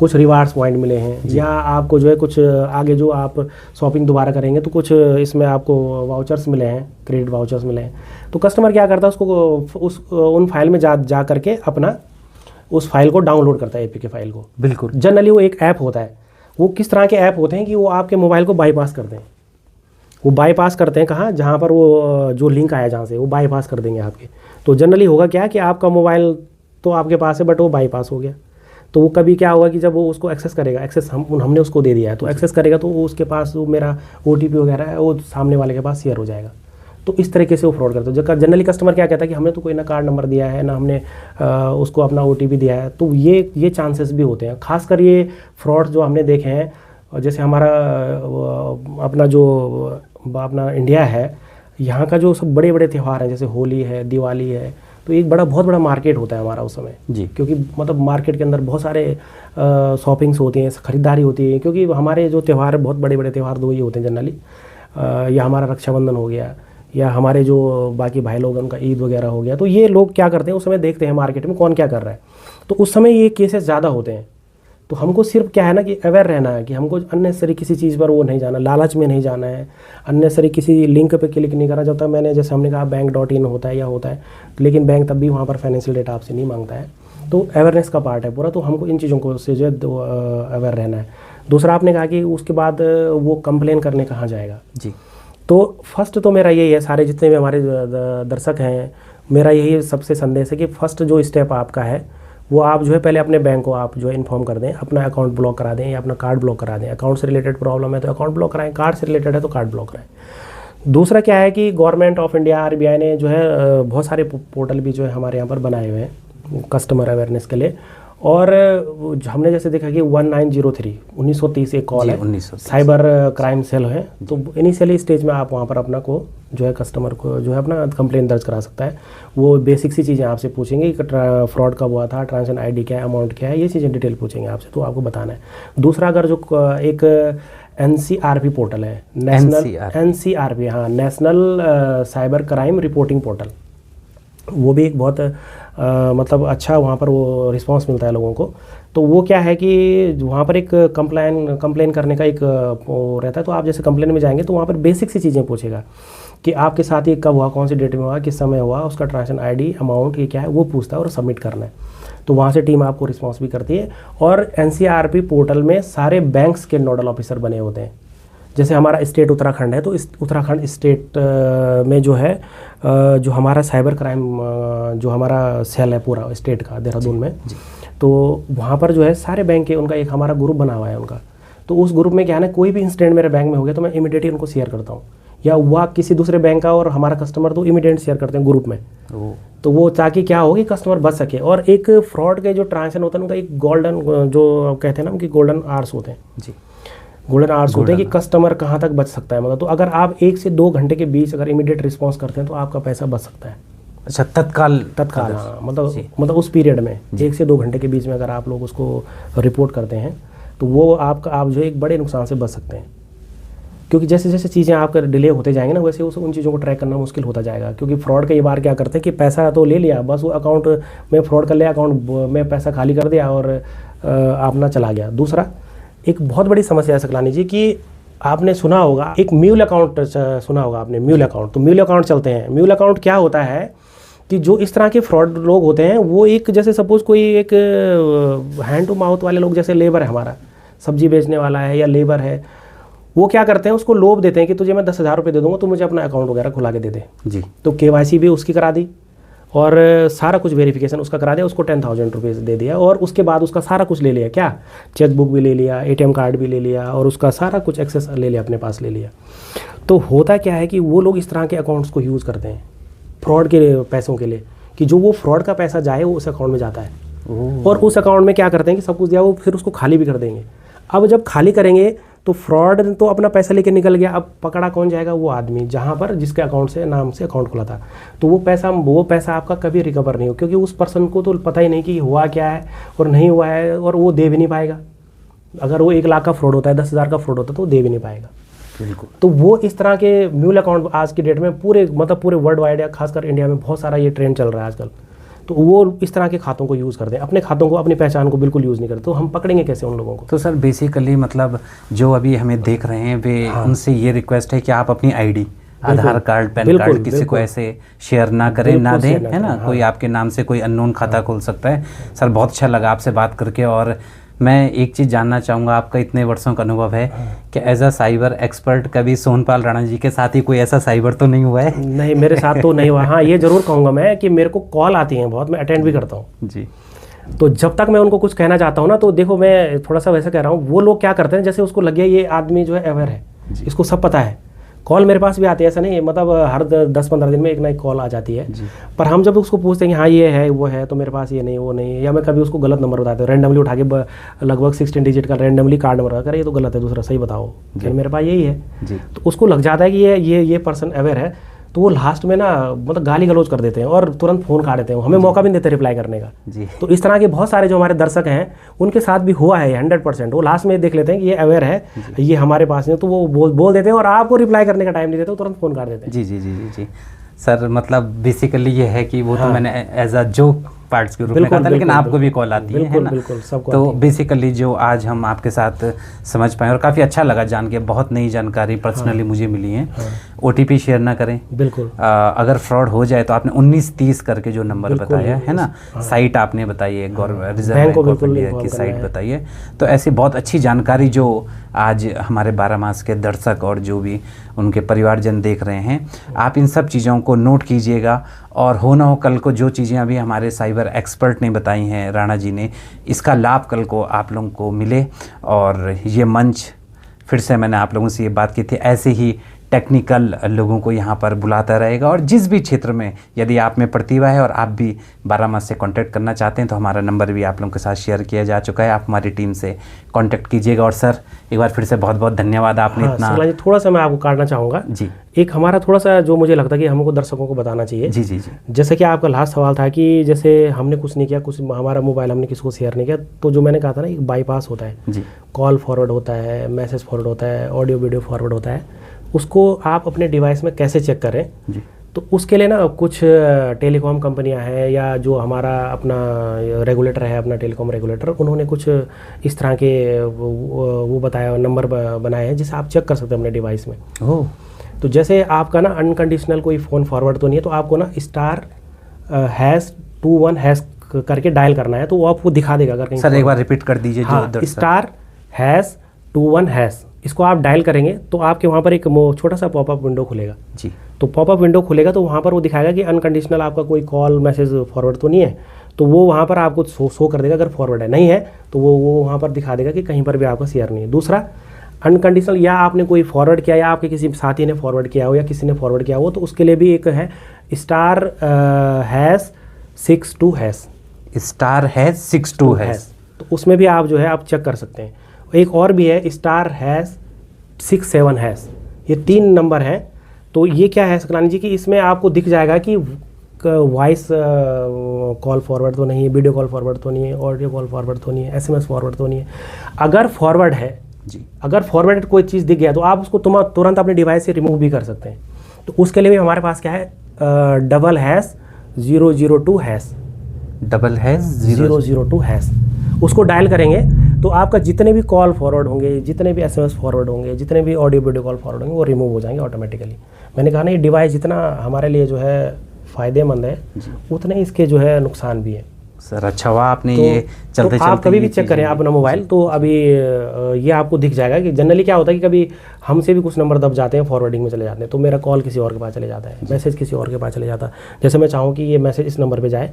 कुछ रिवार्ड्स पॉइंट मिले हैं, या आपको जो है कुछ आगे जो आप शॉपिंग दोबारा करेंगे तो कुछ इसमें आपको वाउचर्स मिले हैं, क्रेडिट वाउचर्स मिले हैं। तो कस्टमर क्या करता है, उसको उन फाइल में जा करके अपना उस फाइल को डाउनलोड करता है, APK फाइल को। बिल्कुल, जनरली वो एक ऐप होता है। वो किस तरह के ऐप होते हैं कि वो आपके मोबाइल को बाईपास करते हैं। वो बाईपास करते हैं कहाँ, जहाँ पर वो जो लिंक आया जहाँ से, वो बाईपास कर देंगे आपके। तो जनरली होगा क्या कि आपका मोबाइल तो आपके पास है, बट वो बाईपास हो गया। तो वो कभी क्या होगा कि जब वो उसको एक्सेस करेगा, एक्सेस हमने उसको दे दिया है, तो एक्सेस करेगा तो वो उसके पास वो मेरा OTP वगैरह है वो सामने वाले के पास शेयर हो जाएगा। तो इस तरीके से वो फ्रॉड करते हैं। जनरली कस्टमर क्या कहता है कि हमने तो कोई ना कार्ड नंबर दिया है, ना हमने उसको अपना OTP दिया है। तो ये चांसेस भी होते हैं। खासकर ये फ्रॉड जो हमने देखे हैं, जैसे हमारा अपना इंडिया है, यहाँ का जो सब बड़े बड़े त्यौहार हैं, जैसे होली है, दिवाली है, तो एक बहुत बड़ा मार्केट होता है हमारा उस समय जी, क्योंकि मतलब मार्केट के अंदर बहुत सारे शॉपिंग्स होती हैं, ख़रीदारी होती है, क्योंकि हमारे जो त्यौहार बहुत बड़े बड़े त्यौहार दो ही होते हैं जनरली, या हमारा रक्षाबंधन हो गया, या हमारे जो बाकी भाई लोग उनका ईद वगैरह हो गया। तो ये लोग क्या करते हैं, उस समय देखते हैं मार्केट में कौन क्या कर रहा है, तो उस समय ये केसेस ज़्यादा होते हैं। तो हमको सिर्फ क्या है ना कि अवेयर रहना है कि हमको अननेसेसरी किसी चीज़ पर वो नहीं जाना, लालच में नहीं जाना है, अननेसेसरी किसी लिंक पे क्लिक नहीं करना। जब तक मैंने जैसे हमने कहा बैंक.in होता है या होता है, लेकिन बैंक तब भी वहाँ पर फाइनेंशियल डेटा आपसे नहीं मांगता है। तो अवेयरनेस का पार्ट है पूरा। तो हमको इन चीज़ों को से जो अवेयर रहना है। दूसरा आपने कहा कि उसके बाद वो कंप्लेन करने कहाँ जाएगा जी। तो फर्स्ट तो मेरा यही है, सारे जितने भी हमारे दर्शक हैं, मेरा यही सबसे संदेश है कि फर्स्ट जो स्टेप आपका है वो आप जो है पहले अपने बैंक को आप जो है इन्फॉर्म कर दें, अपना अकाउंट ब्लॉक करा दें या अपना कार्ड ब्लॉक करा दें। अकाउंट से रिलेटेड प्रॉब्लम है तो अकाउंट ब्लॉक कराएं, कार्ड से रिलेटेड है तो कार्ड ब्लॉक कराएं। दूसरा क्या है कि गवर्नमेंट ऑफ इंडिया RBI ने जो है बहुत सारे पोर्टल भी जो है हमारे यहाँ पर बनाए हुए हैं कस्टमर अवेयरनेस के लिए। और हमने जैसे देखा कि 1930 एक कॉल है, साइबर क्राइम सेल है। तो इनिशियली स्टेज में आप वहाँ पर अपना को जो है कस्टमर को जो है अपना कंप्लेंट दर्ज करा सकता है। वो बेसिक सी चीज़ें आपसे पूछेंगे कि फ्रॉड कब हुआ था, ट्रांजैक्शन ID क्या है, अमाउंट क्या है, ये चीज़ें डिटेल पूछेंगे आपसे, तो आपको बताना है। दूसरा अगर जो एक NCRP पोर्टल है, NCRP हाँ, national cyber crime reporting portal, वो भी एक बहुत मतलब अच्छा वहाँ पर वो रिस्पांस मिलता है लोगों को। तो वो क्या है कि वहाँ पर एक कंप्लेन करने का एक वो रहता है। तो आप जैसे कंप्लेन में जाएंगे तो वहाँ पर बेसिक सी चीज़ें पूछेगा कि आपके साथ ये कब हुआ, कौन सी डेट में हुआ, किस समय हुआ, उसका ट्रांजैक्शन ID, अमाउंट ये क्या है, वो पूछता है और सबमिट करना है। तो वहाँ से टीम आपको रिस्पॉन्स भी करती है। और NCRP पोर्टल में सारे बैंक्स के नोडल ऑफिसर बने होते हैं। जैसे हमारा स्टेट उत्तराखंड है, तो इस उत्तराखंड स्टेट में जो है जो हमारा साइबर क्राइम जो हमारा सेल है पूरा स्टेट का देहरादून में, तो वहाँ पर जो है सारे बैंक के उनका एक हमारा ग्रुप बना हुआ है उनका, तो उस ग्रुप में क्या है ना, कोई भी इंसिडेंट मेरे बैंक में हो गया तो मैं इमीडिएटली उनको शेयर करता हूँ, या हुआ किसी दूसरे बैंक का और हमारा कस्टमर, तो इमीडिएट शेयर करते हैं ग्रुप में। तो वो ताकि क्या हो कि कस्टमर बच सके। और एक फ्रॉड के जो ट्रांजेक्शन होता है उनका एक गोल्डन, जो कहते हैं ना कि गोल्डन आवर्स होते हैं जी, गोल्डन आवर्स होते हैं कि कस्टमर कहाँ तक बच सकता है। मतलब तो अगर आप 1 से 2 घंटे के बीच अगर इमीडिएट रिस्पॉन्स करते हैं तो आपका पैसा बच सकता है। अच्छा, तत्काल हाँ, मतलब उस पीरियड में 1 से 2 घंटे के बीच में अगर आप लोग उसको रिपोर्ट करते हैं तो वो आप जो एक बड़े नुकसान से बच सकते हैं। क्योंकि जैसे जैसे चीज़ें आपका डिले होते जाएंगे ना, वैसे उन चीज़ों को ट्रैक करना मुश्किल होता जाएगा। क्योंकि फ्रॉड कई बार क्या करते हैं कि पैसा तो ले लिया, बस वो अकाउंट में फ्रॉड कर लिया, अकाउंट में पैसा खाली कर दिया और अपना चला गया। दूसरा एक बहुत बड़ी समस्या है सकलानी जी कि आपने सुना होगा एक म्यूल अकाउंट, सुना होगा आपने म्यूल अकाउंट। तो म्यूल अकाउंट चलते हैं। म्यूल अकाउंट क्या होता है कि जो इस तरह के फ्रॉड लोग होते हैं वो एक, जैसे सपोज कोई एक हैंड टू माउथ वाले लोग, जैसे लेबर है हमारा, सब्जी बेचने वाला है या लेबर है, वो क्या करते हैं उसको लोभ देते हैं कि तुझे मैं 10,000 रुपये दे दूंगा तो मुझे अपना अकाउंट वगैरह खुला के दे दे जी। तो KYC भी उसकी करा दी और सारा कुछ वेरिफिकेशन उसका करा दिया, उसको 10,000 रुपीज़ दे दिया और उसके बाद उसका सारा कुछ ले लिया, क्या चेकबुक भी ले लिया, ATM कार्ड भी ले लिया और उसका सारा कुछ एक्सेस ले लिया, अपने पास ले लिया। तो होता क्या है कि वो लोग इस तरह के अकाउंट्स को यूज़ करते हैं फ्रॉड के पैसों के लिए, कि जो वो फ्रॉड का पैसा जाए वो उस अकाउंट में जाता है और उस अकाउंट में क्या करते हैं कि सब कुछ दिया, वो फिर उसको खाली भी कर देंगे। अब जब खाली करेंगे तो फ्रॉड तो अपना पैसा लेके निकल गया, अब पकड़ा कौन जाएगा? वो आदमी जहाँ पर जिसके अकाउंट से नाम से अकाउंट खुला था। तो वो पैसा आपका कभी रिकवर नहीं हो, क्योंकि उस पर्सन को तो पता ही नहीं कि हुआ क्या है और नहीं हुआ है, और वो दे भी नहीं पाएगा। अगर वो 1 लाख का फ्रॉड होता है, 10,000 का फ्रॉड होता है तो वो दे भी नहीं पाएगा। बिल्कुल। तो वो इस तरह के म्यूल अकाउंट आज की डेट में पूरे वर्ल्ड वाइड या खासकर इंडिया में बहुत सारा ये ट्रेंड चल रहा है आजकल। तो वो इस तरह के खातों को यूज़ करते हैं, अपने खातों को, अपनी पहचान को बिल्कुल यूज़ नहीं करते। तो हम पकड़ेंगे कैसे उन लोगों को? तो सर बेसिकली मतलब जो अभी हमें देख रहे हैं वे उनसे ये रिक्वेस्ट है कि आप अपनी ID, आधार कार्ड, पैन कार्ड किसी को ऐसे शेयर ना करें, ना दें, है ना। कोई आपके नाम से कोई अननोन खाता खोल सकता है। सर बहुत अच्छा लगा आपसे बात करके, और मैं एक चीज़ जानना चाहूँगा, आपका इतने वर्षों का अनुभव है कि एज अ साइबर एक्सपर्ट कभी सोनपाल राणा जी के साथ ही कोई ऐसा साइबर तो नहीं हुआ है? नहीं, मेरे साथ तो नहीं हुआ। हाँ, ये ज़रूर कहूँगा मैं कि मेरे को कॉल आती हैं बहुत, मैं अटेंड भी करता हूँ जी। तो जब तक मैं उनको कुछ कहना चाहता हूँ ना, तो देखो मैं थोड़ा सा वैसा कह रहा हूँ, वो लोग क्या करते हैं, जैसे उसको लग गया ये आदमी जो है अवेयर है, इसको सब पता है। कॉल मेरे पास भी आती है, ऐसा नहीं, मतलब हर 10-15 दिन में एक ना एक कॉल आ जाती है। पर हम जब उसको पूछते हैं कि हाँ ये है वो है, तो मेरे पास ये नहीं वो नहीं, या मैं कभी उसको गलत नंबर बताता हूँ, रैंडमली उठा के लगभग 16 डिजिट का रैंडमली कार्ड नंबर बताता है, ये तो गलत है, दूसरा सही बताओ, फिर मेरे पास यही है। तो उसको लग जाता है कि ये पर्सन अवेयर है, तो वो लास्ट में ना मतलब गाली गलौज कर देते हैं और तुरंत फ़ोन काट देते हैं, हमें मौका भी नहीं देते रिप्लाई करने का जी। तो इस तरह के बहुत सारे जो हमारे दर्शक हैं उनके साथ भी हुआ है 100%। वो लास्ट में देख लेते हैं कि ये अवेयर है, ये हमारे पास नहीं, तो वो बोल देते हैं और आपको रिप्लाई करने का टाइम नहीं देते, तो तुरंत फ़ोन काट देते हैं। जी जी जी जी जी सर, मतलब बेसिकली ये है कि वो तो मैंने एज अ जोक पार्ट्स के रूप में कहा था, लेकिन आपको भी कॉल आती है ना। तो बेसिकली जो आज हम आपके साथ समझ पाए और काफ़ी अच्छा लगा जान के, बहुत नई जानकारी पर्सनली मुझे मिली है। OTP शेयर ना करें बिल्कुल। अगर फ्रॉड हो जाए तो आपने 1930 करके जो नंबर बताया है ना, साइट आपने बताई है, रिजर्व बैंक ऑफ इंडिया की साइट बताइए। तो ऐसी बहुत अच्छी जानकारी जो आज हमारे 12 मास के दर्शक और जो भी उनके परिवारजन देख रहे हैं, आप इन सब चीज़ों को नोट कीजिएगा। और हो ना हो कल को जो चीज़ें अभी हमारे साइबर एक्सपर्ट ने बताई हैं, राणा जी ने, इसका लाभ कल को आप लोगों को मिले। और ये मंच फिर से मैंने आप लोगों से ये बात की थी, ऐसे ही टेक्निकल लोगों को यहाँ पर बुलाता रहेगा। और जिस भी क्षेत्र में यदि आप में प्रतिभा है और आप भी 12 मास से कांटेक्ट करना चाहते हैं तो हमारा नंबर भी आप लोगों के साथ शेयर किया जा चुका है, आप हमारी टीम से कांटेक्ट कीजिएगा। और सर एक बार फिर से बहुत बहुत धन्यवाद, आपने इतना। थोड़ा सा मैं आपको काटना चाहूँगा जी। एक हमारा थोड़ा सा जो मुझे लगता है कि हमको दर्शकों को बताना चाहिए जी जी जी। जैसे कि आपका लास्ट सवाल था कि जैसे हमने कुछ नहीं किया, कुछ हमारा मोबाइल हमने किसी को शेयर नहीं किया, तो जो मैंने कहा था ना, एक बाईपास होता है जी, कॉल फॉरवर्ड होता है, मैसेज फॉरवर्ड होता है, ऑडियो वीडियो फॉरवर्ड होता है, उसको आप अपने डिवाइस में कैसे चेक करें जी। तो उसके लिए ना कुछ टेलीकॉम कंपनियां हैं या जो हमारा अपना रेगुलेटर है, अपना टेलीकॉम रेगुलेटर, उन्होंने कुछ इस तरह के वो बताया, नंबर बनाए हैं जिसे आप चेक कर सकते हैं अपने डिवाइस में। ओह, तो जैसे आपका ना अनकंडीशनल कोई फ़ोन फॉरवर्ड तो नहीं है, तो आपको ना *#21# करके डायल करना है, तो वो आपको दिखा देगा। अगर सर एक बार रिपीट कर दीजिए। हाँ, *#21#, इसको आप डायल करेंगे तो आपके वहाँ पर एक छोटा सा पॉपअप विंडो खुलेगा जी। तो पॉपअप विंडो खुलेगा तो वहाँ पर वो दिखाएगा कि अनकंडीशनल आपका कोई कॉल मैसेज फॉरवर्ड तो नहीं है। तो वो वहाँ पर आपको शो कर देगा अगर फॉरवर्ड है, नहीं है तो वो वहाँ पर दिखा देगा कि कहीं पर भी आपका शेयर नहीं है। दूसरा अनकंडीशनल, या आपने कोई फॉरवर्ड किया या आपके किसी साथी ने फॉरवर्ड किया हो या किसी ने फॉरवर्ड किया हो, तो उसके लिए भी एक है *#62#, *#62#। तो उसमें भी आप जो है आप चेक कर सकते हैं। एक और भी है *#67#, ये 3 नंबर है। तो ये क्या है सकलानी जी कि इसमें आपको दिख जाएगा कि वॉइस कॉल फॉरवर्ड तो नहीं है, वीडियो कॉल फॉरवर्ड तो नहीं है, ऑडियो कॉल फॉरवर्ड तो नहीं है, SMS फॉरवर्ड तो नहीं है। अगर फॉरवर्ड है जी, अगर फॉरवर्ड कोई चीज़ दिख गया तो आप उसको तुरंत अपने डिवाइस से रिमूव भी कर सकते हैं। तो उसके लिए भी हमारे पास क्या है #002#, #002#, उसको डायल करेंगे तो आपका जितने भी कॉल फॉरवर्ड होंगे, जितने भी SMS फॉरवर्ड होंगे, जितने भी ऑडियो वीडियो कॉल फॉरवर्ड होंगे, वो रिमूव हो जाएंगे ऑटोमेटिकली। मैंने कहा ना ये डिवाइस जितना हमारे लिए जो है फ़ायदेमंद है, उतने इसके जो है नुकसान भी है। सर अच्छा हुआ आपने तो, ये चलते तो आप चलते कभी ये भी चेक चीज़ें- करें अपना मोबाइल, तो अभी ये आपको दिख जाएगा कि जनरली क्या होता है कि कभी हमसे भी कुछ नंबर दब जाते हैं, फॉरवर्डिंग में चले जाते हैं, तो मेरा कॉल किसी और के पास चले जाता है, मैसेज किसी और के पास चले जाता है। जैसे मैं चाहूँ कि ये मैसेज इस नंबर पे जाए,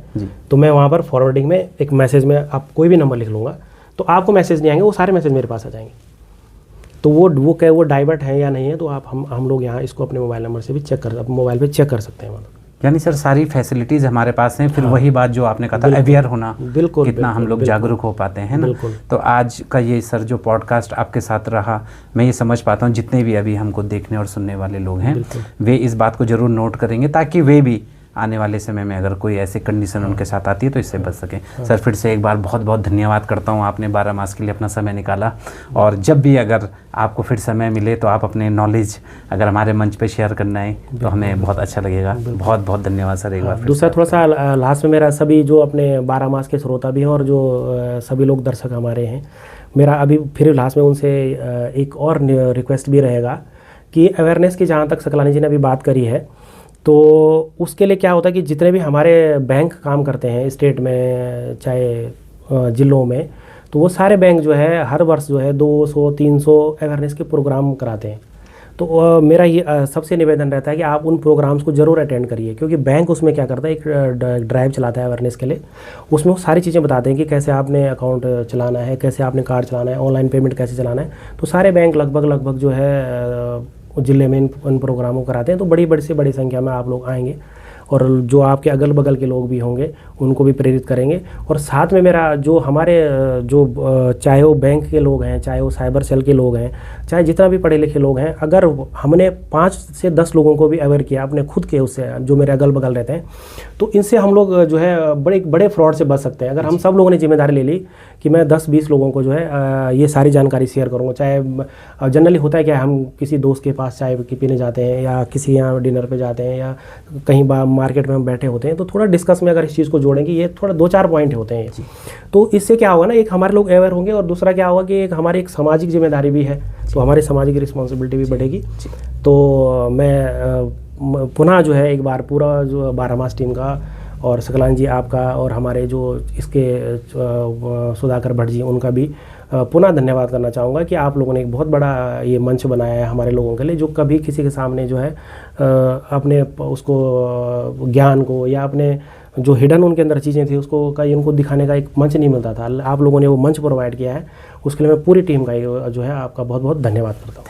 तो मैं वहाँ पर फॉरवर्डिंग में एक मैसेज में आप कोई भी नंबर लिख लूँगा, तो आपको मैसेज नहीं आएंगे, वो सारे मैसेज मेरे पास आ जाएंगे। तो वो डाइवर्ट है या नहीं है, तो आप हम लोग यहाँ इसको अपने मोबाइल नंबर से भी मोबाइल पर चेक कर सकते हैं। मतलब यानी सर सारी फैसिलिटीज़ हमारे पास हैं। फिर वही बात जो आपने कहा था, अवेयर होना, बिल्कुल, कितना हम लोग जागरूक हो पाते हैं ना। बिल्कुल। तो आज का ये सर जो पॉडकास्ट आपके साथ रहा, मैं ये समझ पाता हूँ जितने भी अभी हमको देखने और सुनने वाले लोग हैं, वे इस बात को ज़रूर नोट करेंगे, ताकि वे भी आने वाले समय में अगर कोई ऐसी कंडीशन उनके साथ आती है तो इससे बच सकें। सर फिर से एक बार बहुत बहुत धन्यवाद करता हूँ, आपने 12 मास के लिए अपना समय निकाला। और जब भी अगर आपको फिर समय मिले तो आप अपने नॉलेज अगर हमारे मंच पे शेयर करना है तो हमें बहुत अच्छा लगेगा। बहुत बहुत धन्यवाद सर एक बार फिर दूसरा थोड़ा सा लास्ट में मेरा सभी जो अपने 12 मास के श्रोता भी हैं और जो सभी लोग दर्शक हमारे हैं, मेरा अभी फिर लास्ट में उनसे एक और रिक्वेस्ट भी रहेगा कि अवेयरनेस की, जहाँ तक सकलानी जी ने अभी बात करी है, तो उसके लिए क्या होता है कि जितने भी हमारे बैंक काम करते हैं स्टेट में चाहे ज़िलों में, तो वो सारे बैंक जो है हर वर्ष जो है 200-300 अवेयरनेस के प्रोग्राम कराते हैं। तो मेरा ये सबसे निवेदन रहता है कि आप उन प्रोग्राम्स को ज़रूर अटेंड करिए, क्योंकि बैंक उसमें क्या करता है, एक ड्राइव चलाता है अवेयरनेस के लिए। उसमें वो सारी चीज़ें बताते हैं कि कैसे आपने अकाउंट चलाना है, कैसे आपने कार्ड चलाना है, ऑनलाइन पेमेंट कैसे चलाना है। तो सारे बैंक लगभग जो है ज़िले में इन प्रोग्रामों कराते हैं। तो बड़ी से बड़ी संख्या में आप लोग आएंगे, और जो आपके अगल बगल के लोग भी होंगे उनको भी प्रेरित करेंगे। और साथ में मेरा जो हमारे जो चाहे वो बैंक के लोग हैं, चाहे वो साइबर सेल के लोग हैं, चाहे जितना भी पढ़े लिखे लोग हैं, अगर हमने 5 से 10 लोगों को भी अवेयर किया अपने खुद के उससे, जो मेरे अगल बगल रहते हैं, तो इनसे हम लोग जो है बड़े फ्रॉड से बच सकते हैं। अगर हम सब लोगों ने जिम्मेदारी ले ली कि मैं 10-20 लोगों को जो है ये सारी जानकारी शेयर करूँगा। चाहे जनरली होता है क्या, हम किसी दोस्त के पास चाय पीने जाते हैं, या किसी यहाँ डिनर पे जाते हैं, या कहीं मार्केट में हम बैठे होते हैं, तो थोड़ा डिस्कस में अगर इस चीज़ को जोड़ेंगे, ये थोड़ा 2-4 पॉइंट होते हैं। तो इससे क्या होगा ना, एक हमारे लोग अवेयर होंगे, और दूसरा क्या होगा कि एक हमारी एक सामाजिक जिम्मेदारी भी है, तो हमारी सामाजिक रिस्पॉन्सिबिलिटी भी बढ़ेगी। तो मैं पुनः जो है एक बार पूरा जो 12 मास टीम का, और सकलान जी आपका, और हमारे जो इसके सुधाकर भट्ट जी, उनका भी पुनः धन्यवाद करना चाहूँगा कि आप लोगों ने एक बहुत बड़ा ये मंच बनाया है हमारे लोगों के लिए, जो कभी किसी के सामने जो है अपने उसको ज्ञान को, या अपने जो हिडन उनके अंदर चीज़ें थी उसको उनको दिखाने का एक मंच नहीं मिलता था। आप लोगों ने वो मंच प्रोवाइड किया है, उसके लिए मैं पूरी टीम का जो है आपका बहुत बहुत धन्यवाद करता हूँ।